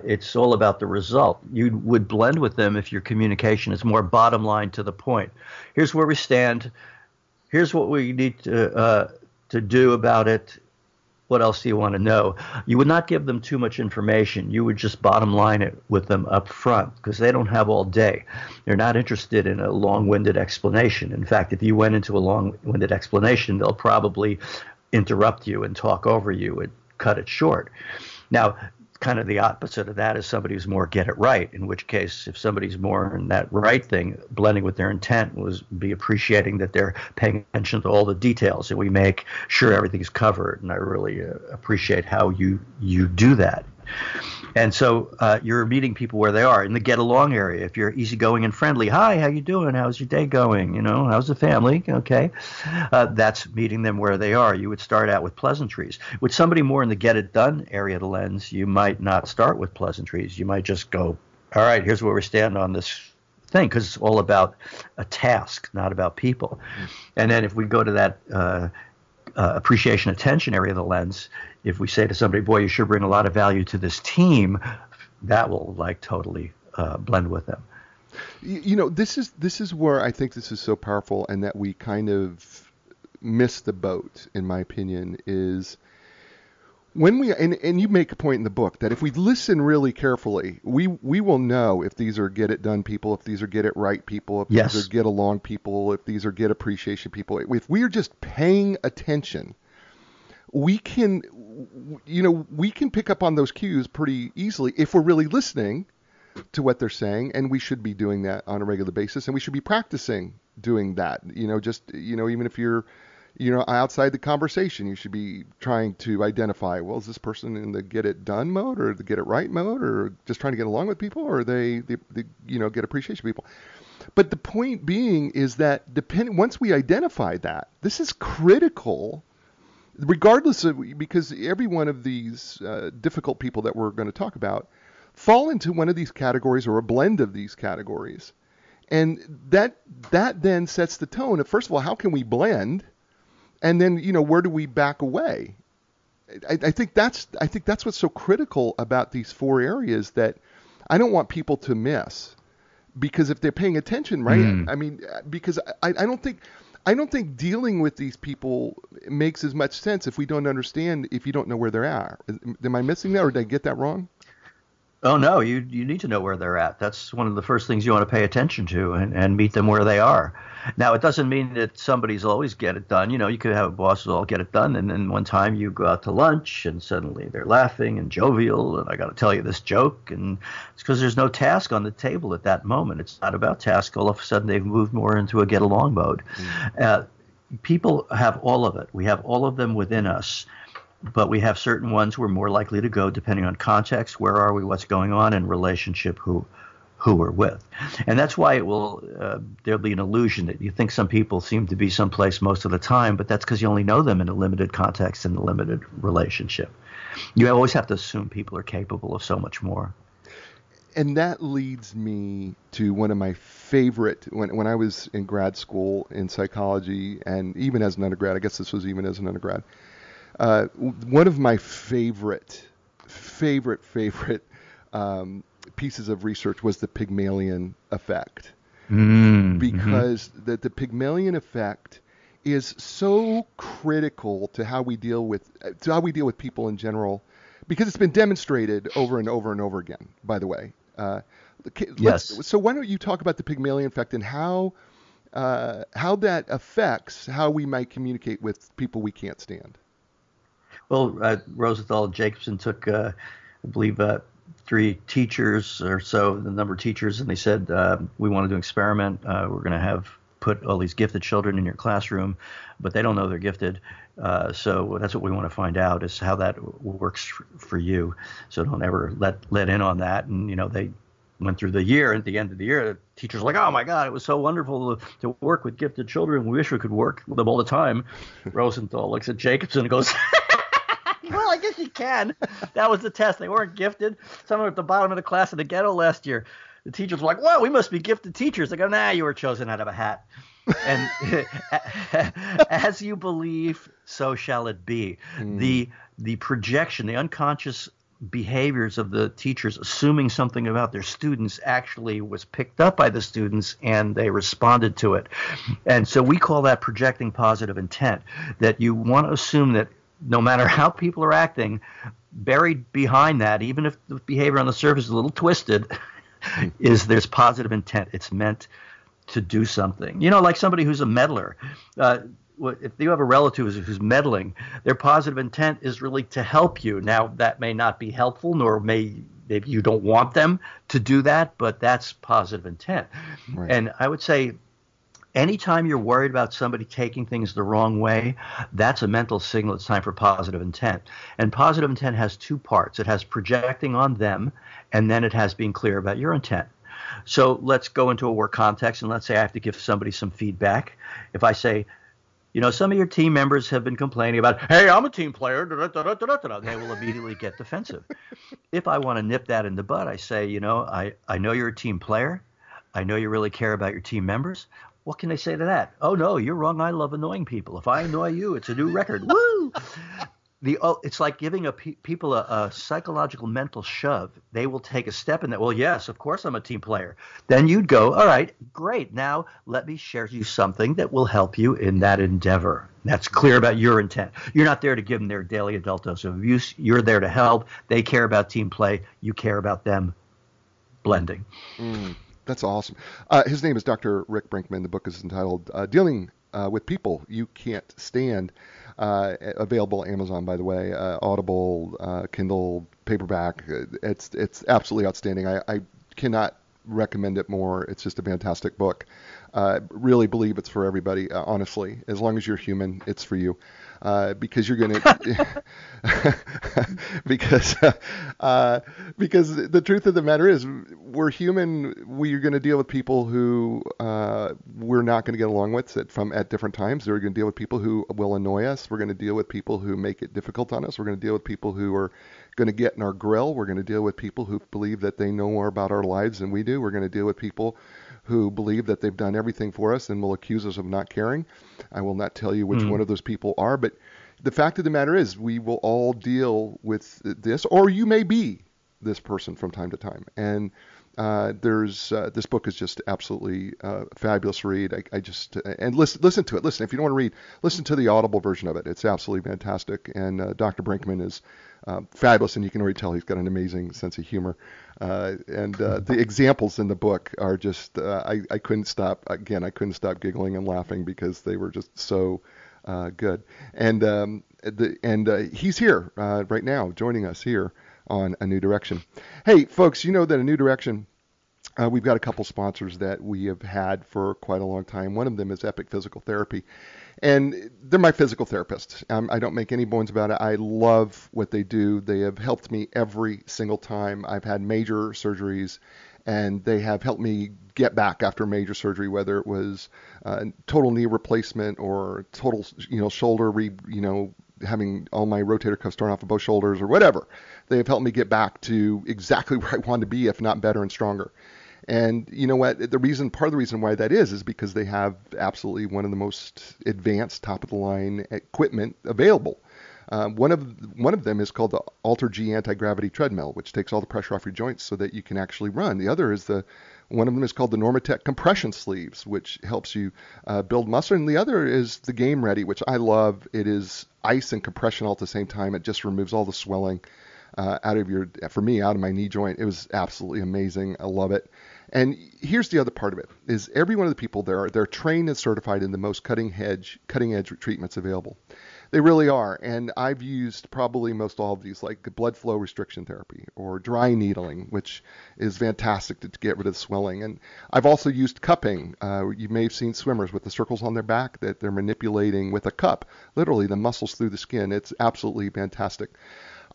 It's all about the result. You would blend with them if your communication is more bottom line to the point. Here's where we stand. Here's what we need to do about it. What else do you want to know? You would not give them too much information. You would just bottom line it with them up front because they don't have all day. They're not interested in a long-winded explanation. In fact, if you went into a long-winded explanation, they'll probably interrupt you and talk over you and cut it short. Now, kind of the opposite of that is somebody who's more get it right, in which case if somebody's more in that right thing, blending with their intent was be appreciating that they're paying attention to all the details and we make sure everything's covered. And I really appreciate how you do that. And so you're meeting people where they are in the get along area. If you're easygoing and friendly, hi, how you doing? How's your day going? How's the family? Okay. That's meeting them where they are. You would start out with pleasantries. With somebody more in the get it done area of the lens, you might not start with pleasantries. You might just go, all right, here's where we stand on this thing, because it's all about a task, not about people. And then if we go to that appreciation attention area of the lens, if we say to somebody, boy, you sure bring a lot of value to this team, that will totally blend with them. This is where I think this is so powerful, and that we kind of miss the boat, in my opinion, is when we, and you make a point in the book that if we listen really carefully, we will know if these are get it done people, if these are get it right people, if yes. these are get along people, if these are get appreciation people. If we are just paying attention, we can pick up on those cues pretty easily if we're really listening to what they're saying, and we should be doing that on a regular basis, and we should be practicing doing that. Even if you're outside the conversation, you should be trying to identify, well, is this person in the get it done mode or the get it right mode, or just trying to get along with people, or are they get appreciation people? But the point being is that once we identify that, this is critical, regardless of, because every one of these difficult people that we're going to talk about fall into one of these categories or a blend of these categories. And that then sets the tone of, first of all, how can we blend? And then, where do we back away? I think that's what's so critical about these four areas that I don't want people to miss, because if they're paying attention, right? I mean, because I don't think dealing with these people makes as much sense if we don't understand, if you don't know where they are. Am I missing that, or did I get that wrong? Oh, no, you need to know where they're at. That's one of the first things you want to pay attention to, and meet them where they are. Now, it doesn't mean that somebody's always get it done. You could have a boss who's all get it done, and then one time you go out to lunch, and suddenly they're laughing and jovial, and I got to tell you this joke, and it's because there's no task on the table at that moment. It's not about task. All of a sudden, they've moved more into a get-along mode. People have all of it. We have all of them within us. But we have certain ones we're more likely to go depending on context, where are we, what's going on, and relationship, who we're with. And that's why it will there'll be an illusion that you think some people seem to be someplace most of the time, but that's because you only know them in a limited context and a limited relationship. You always have to assume people are capable of so much more. And that leads me to one of my favorite, when I was in grad school in psychology, and even as an undergrad, I guess this was even as an undergrad, one of my favorite pieces of research was the Pygmalion effect, because the Pygmalion effect is so critical to how we deal with people in general, because it's been demonstrated over and over and over again. By the way, yes. So why don't you talk about the Pygmalion effect and how that affects how we might communicate with people we can't stand? Well, Rosenthal and Jacobson took, I believe, 3 teachers or so, the number of teachers, and they said, we want to do an experiment. We're going to put all these gifted children in your classroom, but they don't know they're gifted. So that's what we want to find out, is how that works for you. So don't ever let in on that. And, they went through the year. At the end of the year, the teachers were like, oh, my God, it was so wonderful to work with gifted children. We wish we could work with them all the time. Rosenthal looks at Jacobson and goes, well, I guess you can. That was the test. They weren't gifted. Some were at the bottom of the class in the ghetto last year. The teachers were like, well, we must be gifted teachers. They go, nah, you were chosen out of a hat. And as you believe, so shall it be. The projection, the unconscious behaviors of the teachers assuming something about their students actually was picked up by the students and they responded to it. And so we call that projecting positive intent, that you want to assume that no matter how people are acting, buried behind that, even if the behavior on the surface is a little twisted, there's positive intent. It's meant to do something. Like somebody who's a meddler. If you have a relative who's meddling, their positive intent is really to help you. Now, that may not be helpful, nor maybe you don't want them to do that, but that's positive intent. Right. And I would say anytime you're worried about somebody taking things the wrong way, that's a mental signal it's time for positive intent. And positive intent has two parts. It has projecting on them, and then it has being clear about your intent. So let's go into a work context, and let's say I have to give somebody some feedback. If I say, some of your team members have been complaining about, hey, I'm a team player, they will immediately get defensive. If I want to nip that in the bud, I say, I know you're a team player. I know you really care about your team members. What can they say to that? Oh, no, you're wrong. I love annoying people. If I annoy you, it's a new record. Woo! It's like giving people a psychological mental shove. They will take a step in that. Well, yes, of course I'm a team player. Then you'd go, all right, great. Now let me share you something that will help you in that endeavor. That's clear about your intent. You're not there to give them their daily adult dose of abuse. You're there to help. They care about team play. You care about them. Blending. That's awesome. His name is Dr. Rick Brinkman. The book is entitled Dealing with People You Can't Stand. Available on Amazon, by the way, Audible, Kindle, paperback. It's absolutely outstanding. I cannot recommend it more. It's just a fantastic book. Really believe it's for everybody, honestly. As long as you're human, it's for you. Because you're going to, because the truth of the matter is we're human. We're going to deal with people who we're not going to get along with at different times. We're going to deal with people who will annoy us. We're going to deal with people who make it difficult on us. We're going to deal with people who are going to get in our grill. We're going to deal with people who believe that they know more about our lives than we do. We're going to deal with people who believe that they've done everything for us and will accuse us of not caring. I will not tell you which one of those people are, but the fact of the matter is we will all deal with this, or you may be this person from time to time. And this book is just absolutely fabulous read. And listen to it. Listen, if you don't want to read, listen to the Audible version of it. It's absolutely fantastic. And Dr. Brinkman is fabulous, and you can already tell he's got an amazing sense of humor. The examples in the book are just I couldn't stop. Again, I couldn't stop giggling and laughing because they were just so good. And he's here right now, joining us here on A New Direction. Hey, folks, you know that A New Direction, we've got a couple sponsors that we have had for quite a long time. One of them is Epic Physical Therapy. And they're my physical therapists. I don't make any bones about it. I love what they do. They have helped me every single time. I've had major surgeries, and they have helped me get back after major surgery, whether it was total knee replacement or total, shoulder, having all my rotator cuffs torn off of both shoulders or whatever. They have helped me get back to exactly where I wanted to be, if not better and stronger. And you know what? Part of the reason why that is because they have absolutely one of the most advanced, top-of-the-line equipment available. One of them is called the Alter G anti-gravity treadmill, which takes all the pressure off your joints so that you can actually run. The other is one of them is called the Normatec compression sleeves, which helps you build muscle. And the other is the Game Ready, which I love. It is ice and compression all at the same time. It just removes all the swelling out of my knee joint. It was absolutely amazing. I love it. And here's the other part of it, is every one of the people there, they're trained and certified in the most cutting edge treatments available. They really are. And I've used probably most all of these, like blood flow restriction therapy or dry needling, which is fantastic to get rid of the swelling. And I've also used cupping. You may have seen swimmers with the circles on their back that they're manipulating with a cup, literally the muscles through the skin. It's absolutely fantastic.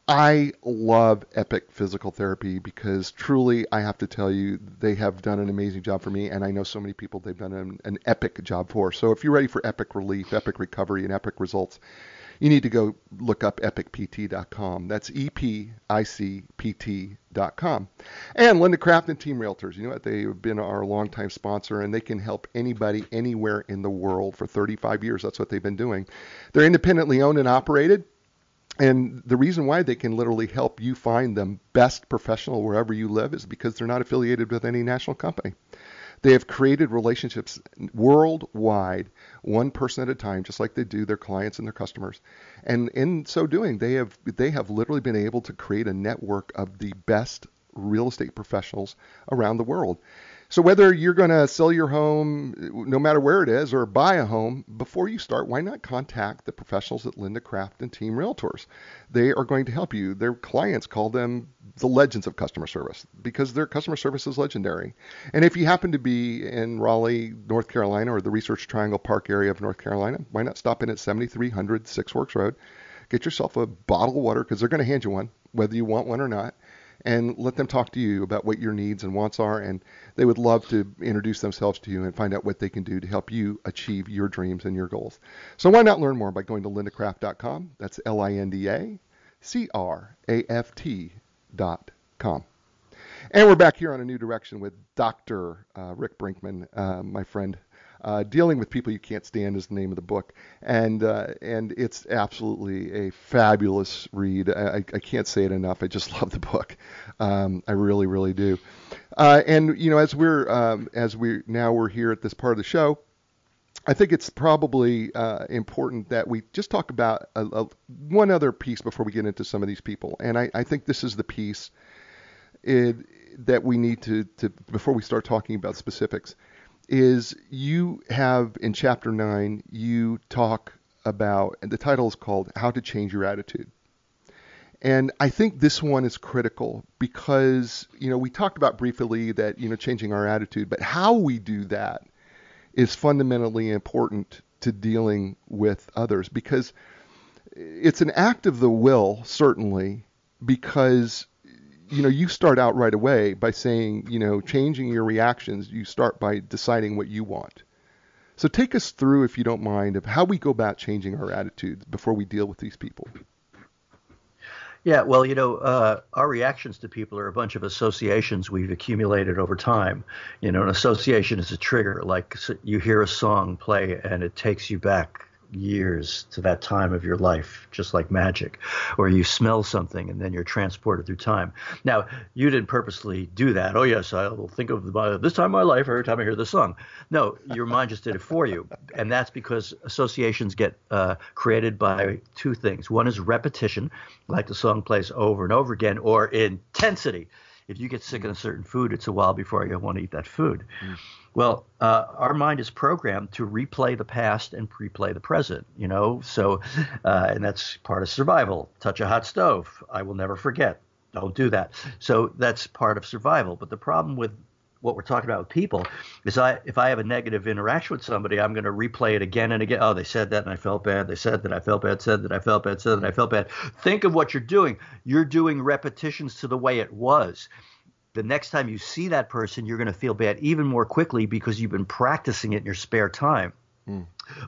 I love Epic Physical Therapy because truly, I have to tell you, they have done an amazing job for me, and I know so many people they've done an epic job for. So if you're ready for epic relief, epic recovery, and epic results, you need to go look up epicpt.com. That's EPICPT.com. And Lindacraft and Team Realtors, you know what? They've been our longtime sponsor, and they can help anybody anywhere in the world for 35 years. That's what they've been doing. They're independently owned and operated. And the reason why they can literally help you find the best professional wherever you live is because they're not affiliated with any national company. They have created relationships worldwide, one person at a time, just like they do their clients and their customers. And in so doing, they have literally been able to create a network of the best real estate professionals around the world. So whether you're going to sell your home, no matter where it is, or buy a home, before you start, why not contact the professionals at Lindacraft and Team Realtors? They are going to help you. Their clients call them the legends of customer service because their customer service is legendary. And if you happen to be in Raleigh, North Carolina, or the Research Triangle Park area of North Carolina, why not stop in at 7300 Six Works Road, get yourself a bottle of water because they're going to hand you one, whether you want one or not, and let them talk to you about what your needs and wants are, and they would love to introduce themselves to you and find out what they can do to help you achieve your dreams and your goals. So why not learn more by going to lindacraft.com? That's LINDACRAFT.com. And we're back here on A New Direction with Dr. Rick Brinkman, my friend. Dealing with People You Can't Stand is the name of the book, and it's absolutely a fabulous read. I can't say it enough. I just love the book. I really, really do. And you know, as we're here at this part of the show, I think it's probably important that we just talk about one other piece before we get into some of these people. And I think this is the piece that we need to before we start talking about specifics. Is you have in chapter 9, you talk about, and the title is called How to Change Your Attitude. And I think this one is critical because, you know, we talked about briefly that, you know, changing our attitude, but how we do that is fundamentally important to dealing with others because it's an act of the will, certainly, because you know, you start out right away by saying, you know, changing your reactions. You start by deciding what you want. So take us through, if you don't mind, of how we go about changing our attitudes before we deal with these people. Yeah, well, you know, our reactions to people are a bunch of associations we've accumulated over time. You know, an association is a trigger, like you hear a song play and it takes you back years to that time of your life, just like magic, or you smell something and then you're transported through time. Now, you didn't purposely do that. Oh, yes, I will think of this time of my life every time I hear this song. No, your mind just did it for you. And that's because associations get created by two things. One is repetition, like the song plays over and over again, or intensity. If you get sick of a certain food, it's a while before you want to eat that food. Well, our mind is programmed to replay the past and replay the present, you know, so and that's part of survival. Touch a hot stove. I will never forget. Don't do that. So that's part of survival. But the problem with what we're talking about with people is if I have a negative interaction with somebody, I'm going to replay it again and again. Oh, they said that and I felt bad. They said that I felt bad, said that I felt bad, said that I felt bad. Think of what you're doing. You're doing repetitions to the way it was. The next time you see that person, you're going to feel bad even more quickly because you've been practicing it in your spare time.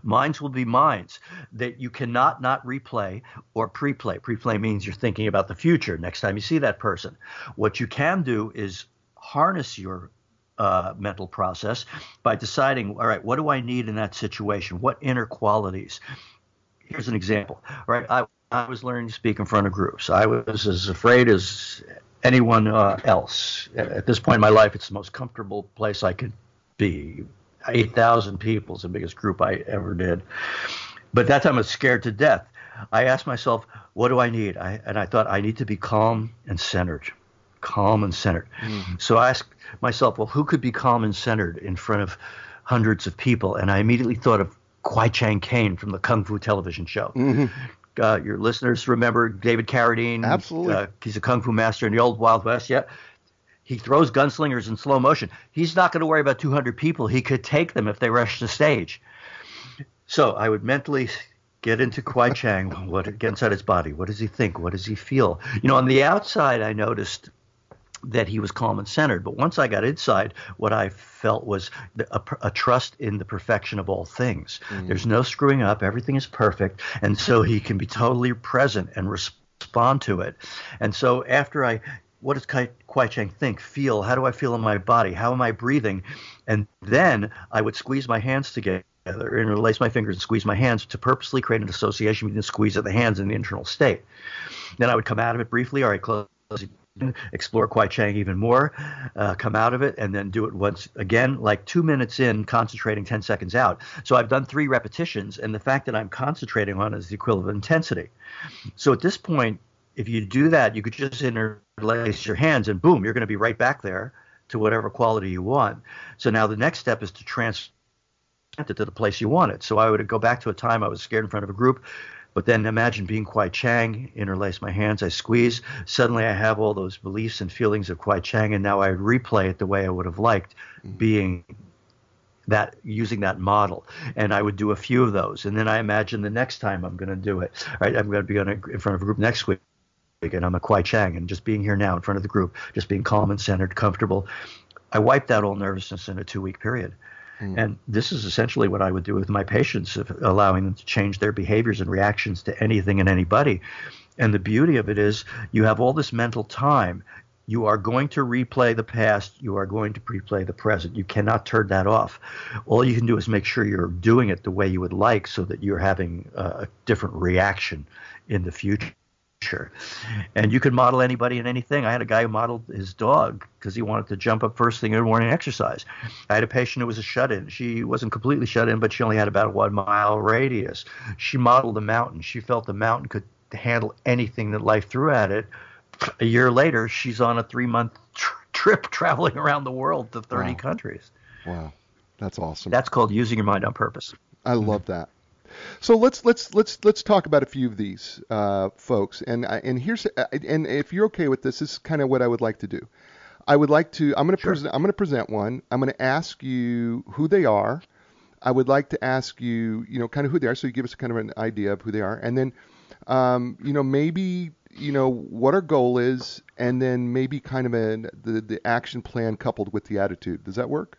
Minds will be minds that you cannot not replay or pre-play. Pre-play means you're thinking about the future next time you see that person. What you can do is harness your mental process by deciding, all right, what do I need in that situation? What inner qualities? Here's an example. All right, I was learning to speak in front of groups. I was as afraid as anyone else. At this point in my life, it's the most comfortable place I could be. 8,000 people is the biggest group I ever did. But that time I was scared to death. I asked myself, what do I need? And I thought I need to be calm and centered. Calm and centered. So I asked myself, well, who could be calm and centered in front of hundreds of people? And I immediately thought of Chang from the Kung Fu television show. Your listeners remember David Carradine. Absolutely. He's a Kung Fu master in the old Wild West. Yeah. He throws gunslingers in slow motion. He's not going to worry about 200 people. He could take them if they rush the stage. So I would mentally get into Kwai Chang, get inside his body. What does he think? What does he feel? You know, on the outside, I noticed that he was calm and centered. But once I got inside, what I felt was a trust in the perfection of all things. There's no screwing up. Everything is perfect. And so he can be totally present and respond to it. And so after what does Kwai Chang think, feel? How do I feel in my body? How am I breathing? And then I would squeeze my hands together, interlace my fingers and squeeze my hands to purposely create an association between the squeeze of the hands and the internal state. Then I would come out of it briefly, or I close it, explore Kwai Chang even more, come out of it, and then do it once again, like 2 minutes in, concentrating 10 seconds out. So I've done 3 repetitions, and the fact that I'm concentrating on is the equivalent of intensity. So at this point, if you do that, you could just interlace your hands, and boom, you're going to be right back there to whatever quality you want. So now the next step is to transplant it to the place you want it. So I would go back to a time I was scared in front of a group, but then imagine being Kwai Chang, interlace my hands, I squeeze. Suddenly I have all those beliefs and feelings of Kwai Chang, and now I replay it the way I would have liked being that, using that model. And I would do a few of those. And then I imagine the next time I'm going to do it. Right? I'm going to be in front of a group next week, and I'm a Kwai Chang, and just being here now in front of the group, just being calm and centered, comfortable. I wiped out all nervousness in a 2-week period. And this is essentially what I would do with my patients, allowing them to change their behaviors and reactions to anything and anybody. And the beauty of it is you have all this mental time. You are going to replay the past. You are going to replay the present. You cannot turn that off. All you can do is make sure you're doing it the way you would like, so that you're having a different reaction in the future. And you could model anybody and anything. I had a guy who modeled his dog because he wanted to jump up first thing in the morning and exercise. I had a patient who was a shut-in. She wasn't completely shut-in, but she only had about a 1-mile radius. She modeled a mountain. She felt the mountain could handle anything that life threw at it. A year later, she's on a 3-month trip traveling around the world to 30 countries. Wow, that's awesome. That's called using your mind on purpose. I love that. So let's talk about a few of these folks, and here's and if you're okay with this is kind of what I would like to do. I'm going to present one. I'm going to ask you who they are. I would like to ask you, kind of who they are, so you give us kind of an idea of who they are, and then maybe what our goal is, and then maybe kind of the action plan coupled with the attitude. Does that work?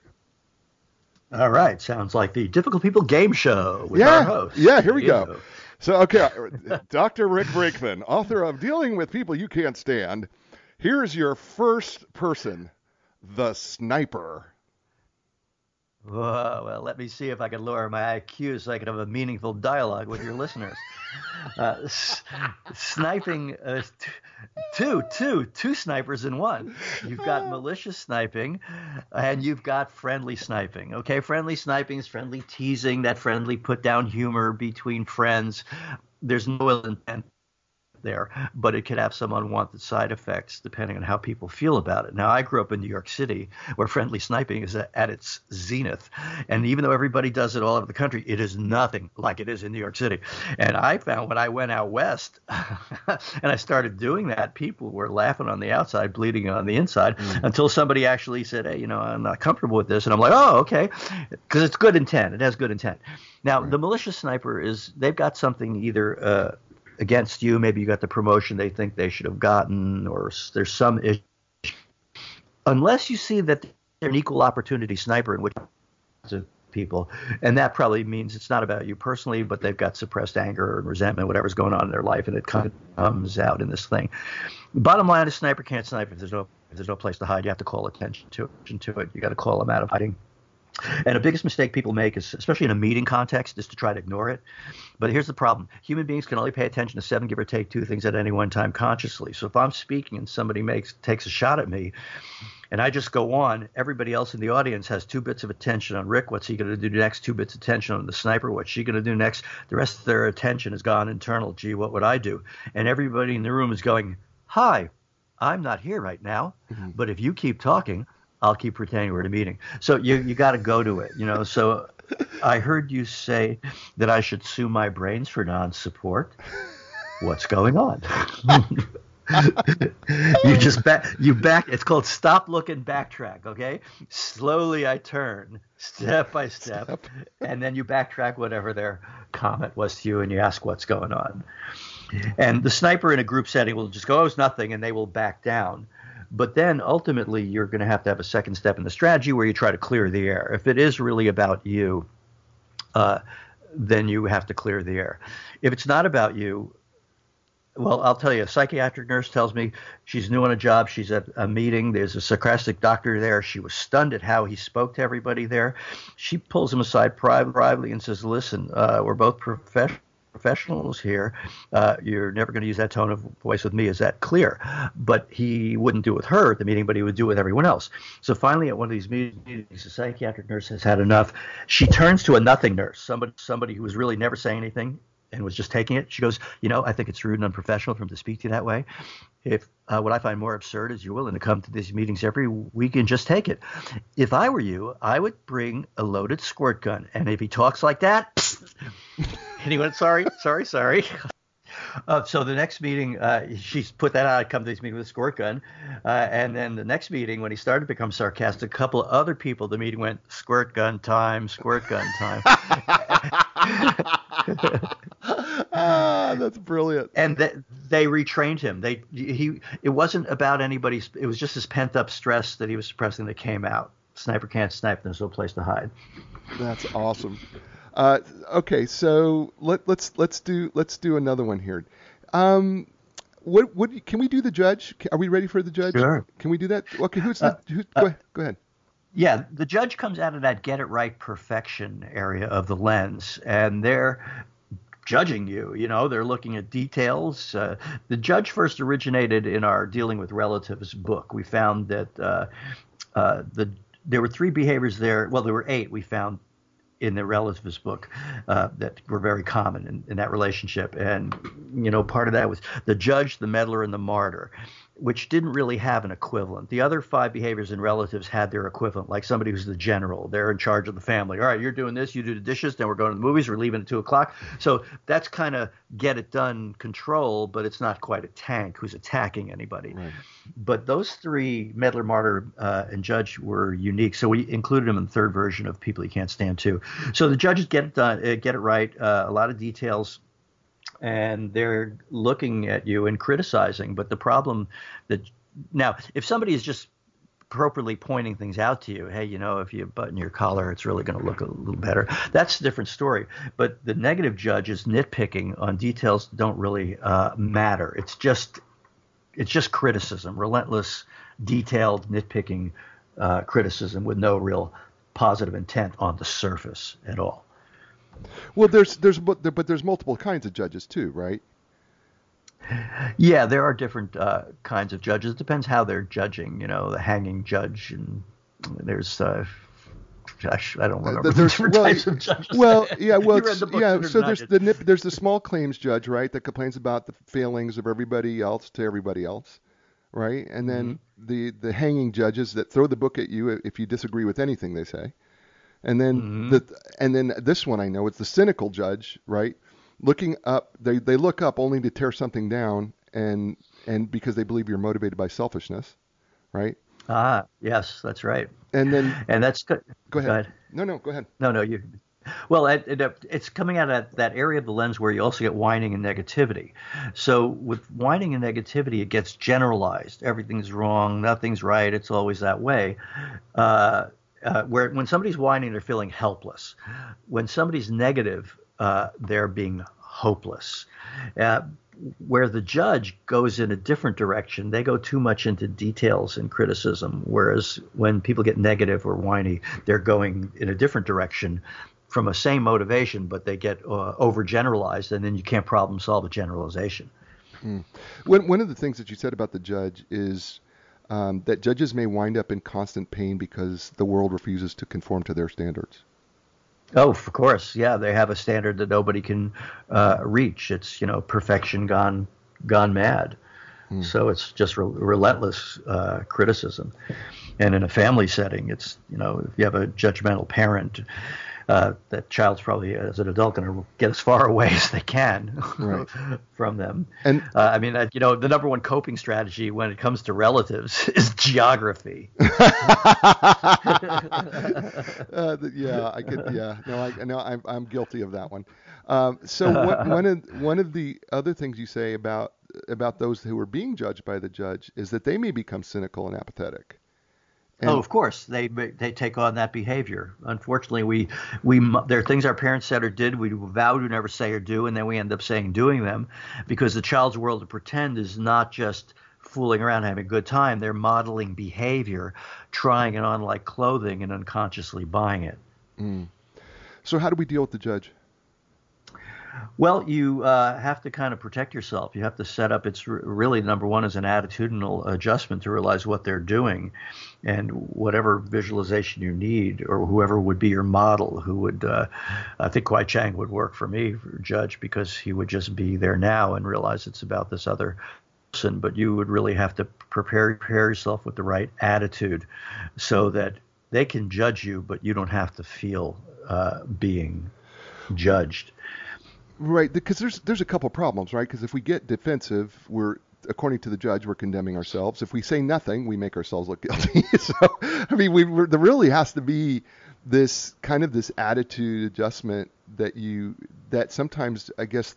All right. Sounds like the Difficult People game show with our host. Yeah, here we go. So, okay, Dr. Rick Brinkman, author of Dealing with People You Can't Stand. Here's your first person, the sniper. Whoa, well, let me see if I can lower my IQ so I can have a meaningful dialogue with your listeners. Sniping, two snipers in one. You've got malicious sniping, and you've got friendly sniping. Okay, friendly sniping is friendly teasing, that friendly put down humor between friends. There's no ill intent there, but it could have some unwanted side effects depending on how people feel about it. Now, I grew up in New York City, where friendly sniping is at its zenith, and even though everybody does it all over the country, it is nothing like it is in New York City. And I found when I went out west and I started doing that, people were laughing on the outside, bleeding on the inside, until somebody actually said, hey, I'm not comfortable with this. And I'm like, oh, okay, because it's good intent. It has good intent. Now, the malicious sniper they've got something either against you. Maybe you got the promotion they think they should have gotten, or there's some issue. Unless you see that they're an equal opportunity sniper in which people, and that probably means it's not about you personally, but they've got suppressed anger and resentment, whatever's going on in their life, and it kind of comes out in this thing. Bottom line is, sniper can't snipe if there's no place to hide. You have to call attention to it. You got to call them out of hiding. And the biggest mistake people make is, especially in a meeting context, is to try to ignore it. But here's the problem. Human beings can only pay attention to 7, give or take 2 things at any one time consciously. So if I'm speaking and somebody takes a shot at me and I just go on, everybody else in the audience has 2 bits of attention on Rick. What's he going to do next? 2 bits of attention on the sniper. What's she going to do next? The rest of their attention has gone internal. Gee, what would I do? And everybody in the room is going, hi, I'm not here right now. But if you keep talking, I'll keep pretending we're at a meeting. So you got to go to it, So I heard you say that I should sue my brains for non-support. What's going on? You back. It's called stop, look, and backtrack. Okay. Slowly I turn, step by step, and then you backtrack whatever their comment was to you, and you ask what's going on. And the sniper in a group setting will just go, oh, it's nothing, and they will back down. But then ultimately you're going to have a second step in the strategy where you try to clear the air. If it is really about you, then you have to clear the air. If it's not about you, well, I'll tell you, a psychiatric nurse tells me she's new on a job. She's at a meeting. There's a Socratic doctor there. She was stunned at how he spoke to everybody there. She pulls him aside privately and says, listen, we're both professionals here. You're never going to use that tone of voice with me. Is that clear? But he wouldn't do it with her at the meeting, but he would do it with everyone else. So finally, at one of these meetings, the psychiatric nurse has had enough. She turns to a nothing nurse, somebody who was really never saying anything and was just taking it. She goes, I think it's rude and unprofessional for him to speak to you that way. If what I find more absurd is you're willing to come to these meetings every week and just take it. If I were you, I would bring a loaded squirt gun. And if he talks like that, and he went, sorry. So the next meeting, she's put that out. I come to this meeting with a squirt gun. And then the next meeting, when he started to become sarcastic, a couple of other people, the meeting went, squirt gun time. That's brilliant. And they retrained him. It wasn't about anybody's. It was just his pent up stress that he was suppressing that came out. Sniper can't snipe. There's no place to hide. That's awesome. Okay, so let's do another one here. What can we do the judge? Are we ready for the judge? Sure. Can we do that? Okay, go ahead. Yeah, the judge comes out of that get it right perfection area of the lens, and they're judging you. They're looking at details. The judge first originated in our Dealing with Relatives book. We found that there were 3 behaviors there. Well, there were 8 we found in the relatives book that were very common in that relationship. And, part of that was the judge, the meddler, and the martyr, which didn't really have an equivalent. The other 5 behaviors in relatives had their equivalent, like somebody who's the general. They're in charge of the family. All right, you're doing this, you do the dishes, then we're going to the movies, we're leaving at 2 o'clock. So that's kind of get it done control, but it's not quite a tank who's attacking anybody. Right. But those 3, meddler, martyr, and judge, were unique. So we included them in the 3rd version of People You Can't Stand Too. So the judges get it done, get it right, a lot of details. And they're looking at you and criticizing. But the problem now, if somebody is just appropriately pointing things out to you, hey, if you button your collar, it's really going to look a little better. That's a different story. But the negative judge is nitpicking on details that don't really matter. It's just criticism, relentless, detailed, nitpicking criticism with no real positive intent on the surface at all. Well, there's multiple kinds of judges too, right? Yeah, there are different kinds of judges. It depends how they're judging. The hanging judge, and there's gosh, I don't remember the different types of judges. Well, yeah, So there's the small claims judge, right, that complains about the failings of everybody else to everybody else, right? And then the hanging judges that throw the book at you if you disagree with anything they say. And then then this one I know, it's the cynical judge, right? Looking up, they look up only to tear something down, and because they believe you're motivated by selfishness, right? Ah, yes, that's right. And that's good. Go ahead. No, go ahead. No, you. Well, it's coming out of that area of the lens where you also get whining and negativity. So with whining and negativity, it gets generalized. Everything's wrong, nothing's right. It's always that way. Where when somebody's whining, they're feeling helpless. When somebody's negative, they're being hopeless. Where the judge goes in a different direction, they go too much into details and criticism. Whereas when people get negative or whiny, they're going in a different direction from a same motivation, but they get overgeneralized, and then you can't problem solve a generalization. One of the things that you said about the judge is that judges may wind up in constant pain because the world refuses to conform to their standards. Oh, of course. Yeah, they have a standard that nobody can reach. It's, perfection gone mad. So it's just relentless criticism. And in a family setting, it's, if you have a judgmental parent, that child's probably, as an adult, going to get as far away as they can from them. And the number one coping strategy when it comes to relatives is geography. I'm guilty of that one. So one of the other things you say about about those who are being judged by the judge is that they may become cynical and apathetic. And of course, they take on that behavior. Unfortunately, there are things our parents said or did we vow to never say or do, and then we end up saying doing them, because the child's world of pretend is not just fooling around having a good time. They're modeling behavior, trying it on like clothing, and unconsciously buying it. So how do we deal with the judge? Well, you have to kind of protect yourself. You have to set up, it's really number one is an attitudinal adjustment to realize what they're doing, and whatever visualization you need, or whoever would be your model, who would, I think Kwai Chang would work for me, for judge, because he would just be there now and realize it's about this other person. But you would really have to prepare yourself with the right attitude so that they can judge you, but you don't have to feel being judged. Right, because there's a couple problems, right? Because if we get defensive, according to the judge, we're condemning ourselves. If we say nothing, we make ourselves look guilty. So, I mean, there really has to be this attitude adjustment that sometimes, I guess,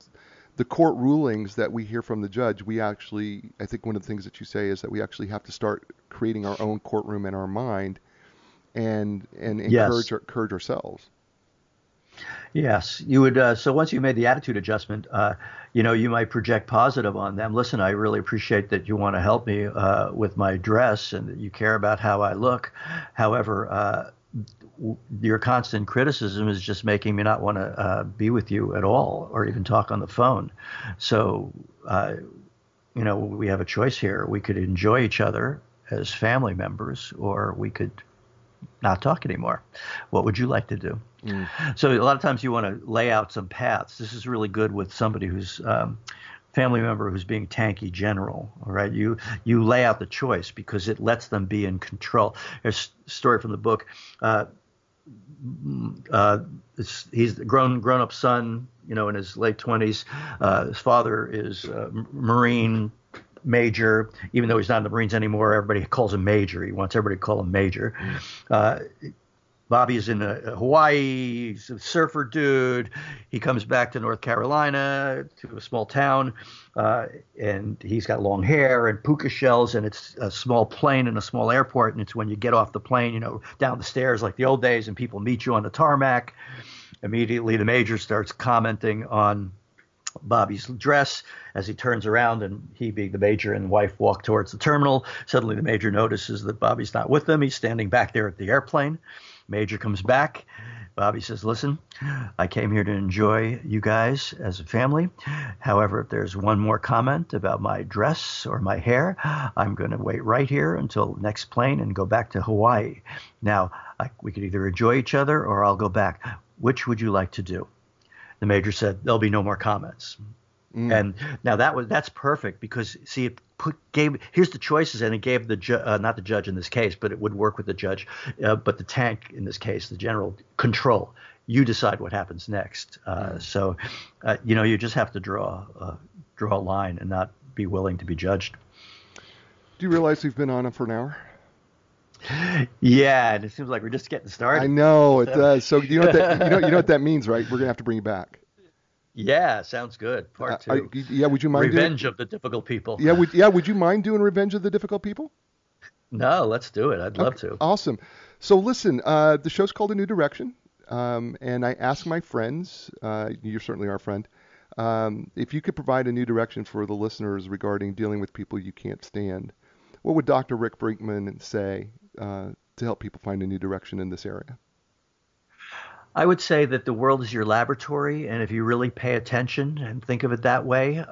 the court rulings that we hear from the judge, I think one of the things that you say is that we actually have to start creating our own courtroom in our mind and Yes. encourage ourselves. Yes, you would. So once you made the attitude adjustment, you might project positive on them. Listen, I really appreciate that you want to help me with my dress and that you care about how I look. However, your constant criticism is just making me not want to be with you at all, or even talk on the phone. So, we have a choice here. We could enjoy each other as family members, or we could not talk anymore. What would you like to do? So a lot of times you want to lay out some paths. This is really good with somebody who's family member who's being tanky general. All right, you lay out the choice because it lets them be in control. There's a story from the book. He's a grown up son, in his late 20s. His father is a Marine major, even though he's not in the Marines anymore. Everybody calls him Major. He wants everybody to call him Major. Bobbi is in Hawaii. He's a surfer dude. He comes back to North Carolina, to a small town, and he's got long hair and puka shells, and it's a small plane in a small airport, and it's when you get off the plane, down the stairs like the old days, and people meet you on the tarmac. Immediately, the Major starts commenting on Bobbi's dress as he turns around, and he, being the Major, and wife walk towards the terminal. Suddenly the Major notices that Bobbi's not with them. He's standing back there at the airplane. Major comes back. Bobbi says, listen, I came here to enjoy you guys as a family. However, if there's one more comment about my dress or my hair, I'm going to wait right here until next plane and go back to Hawaii. Now, we could either enjoy each other or I'll go back. Which would you like to do? The Major said, there'll be no more comments. And now that's perfect, because see, here's the choices, and it gave the not the judge in this case, but it would work with the judge, but the tank in this case, the general, control. You decide what happens next. So you just have to draw a line and not be willing to be judged. Do you realize we've been on for an hour? Yeah, and it seems like we're just getting started. I know it does. So you know what that means, right? We're gonna have to bring you back. Yeah, sounds good. Part 2. Would you mind Revenge of the Difficult People. Would you mind doing Revenge of the Difficult People? No, let's do it. I'd love to. Awesome. So listen, the show's called A New Direction, and I ask my friends, you're certainly our friend, if you could provide a new direction for the listeners regarding dealing with people you can't stand, what would Dr. Rick Brinkman say to help people find a new direction in this area? I would say that the world is your laboratory, and if you really pay attention and think of it that way,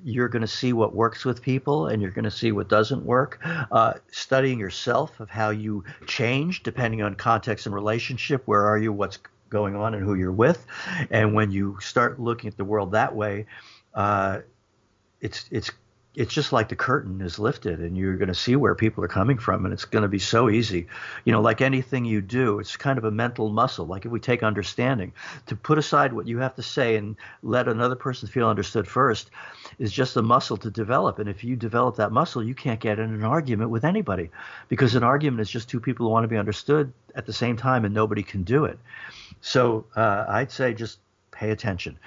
you're going to see what works with people, and you're going to see what doesn't work. Studying yourself, of how you change depending on context and relationship. Where are you? What's going on, and who you're with? And when you start looking at the world that way, it's just like the curtain is lifted, and you're going to see where people are coming from, and it's going to be so easy. Like anything you do, it's kind of a mental muscle. Like if we take understanding, to put aside what you have to say and let another person feel understood first is just a muscle to develop. And if you develop that muscle, you can't get in an argument with anybody, because an argument is just two people who want to be understood at the same time, and nobody can do it. So I'd say just pay attention.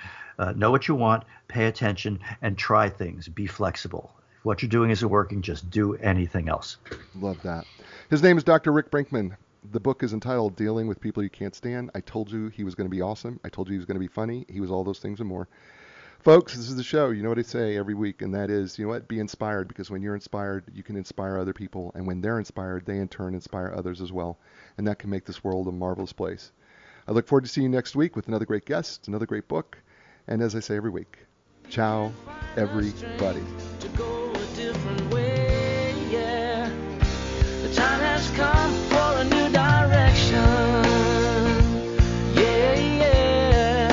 Know what you want, pay attention, and try things. Be flexible. If what you're doing isn't working, just do anything else. Love that. His name is Dr. Rick Brinkman. The book is entitled Dealing with People You Can't Stand. I told you he was going to be awesome. I told you he was going to be funny. He was all those things and more. Folks, this is the show. You know what I say every week, and that is, you know what? Be inspired, because when you're inspired, you can inspire other people. And when they're inspired, they in turn inspire others as well. And that can make this world a marvelous place. I look forward to seeing you next week with another great guest, another great book. And as I say every week, ciao, everybody. To go a different way, yeah. The time has come for a new direction. Yeah, yeah.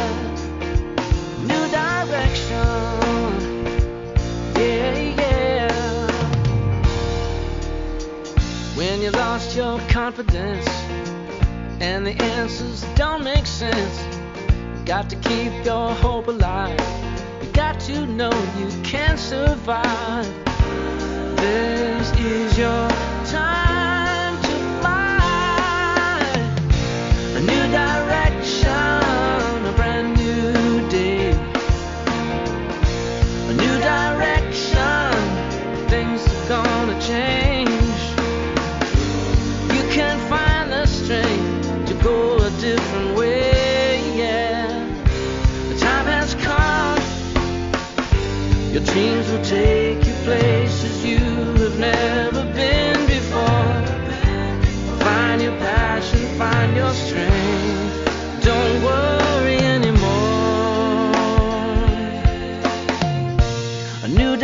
New direction. Yeah, yeah. When you lost your confidence and the answers don't make sense, got to keep your hope alive. You got to know you can survive. This is your time to fly. A new direction, a brand new day. A new direction, things are gonna change. You can find the strength to go a different way. Your dreams will take you places you have never been before. Find your passion, find your strength. Don't worry anymore. A new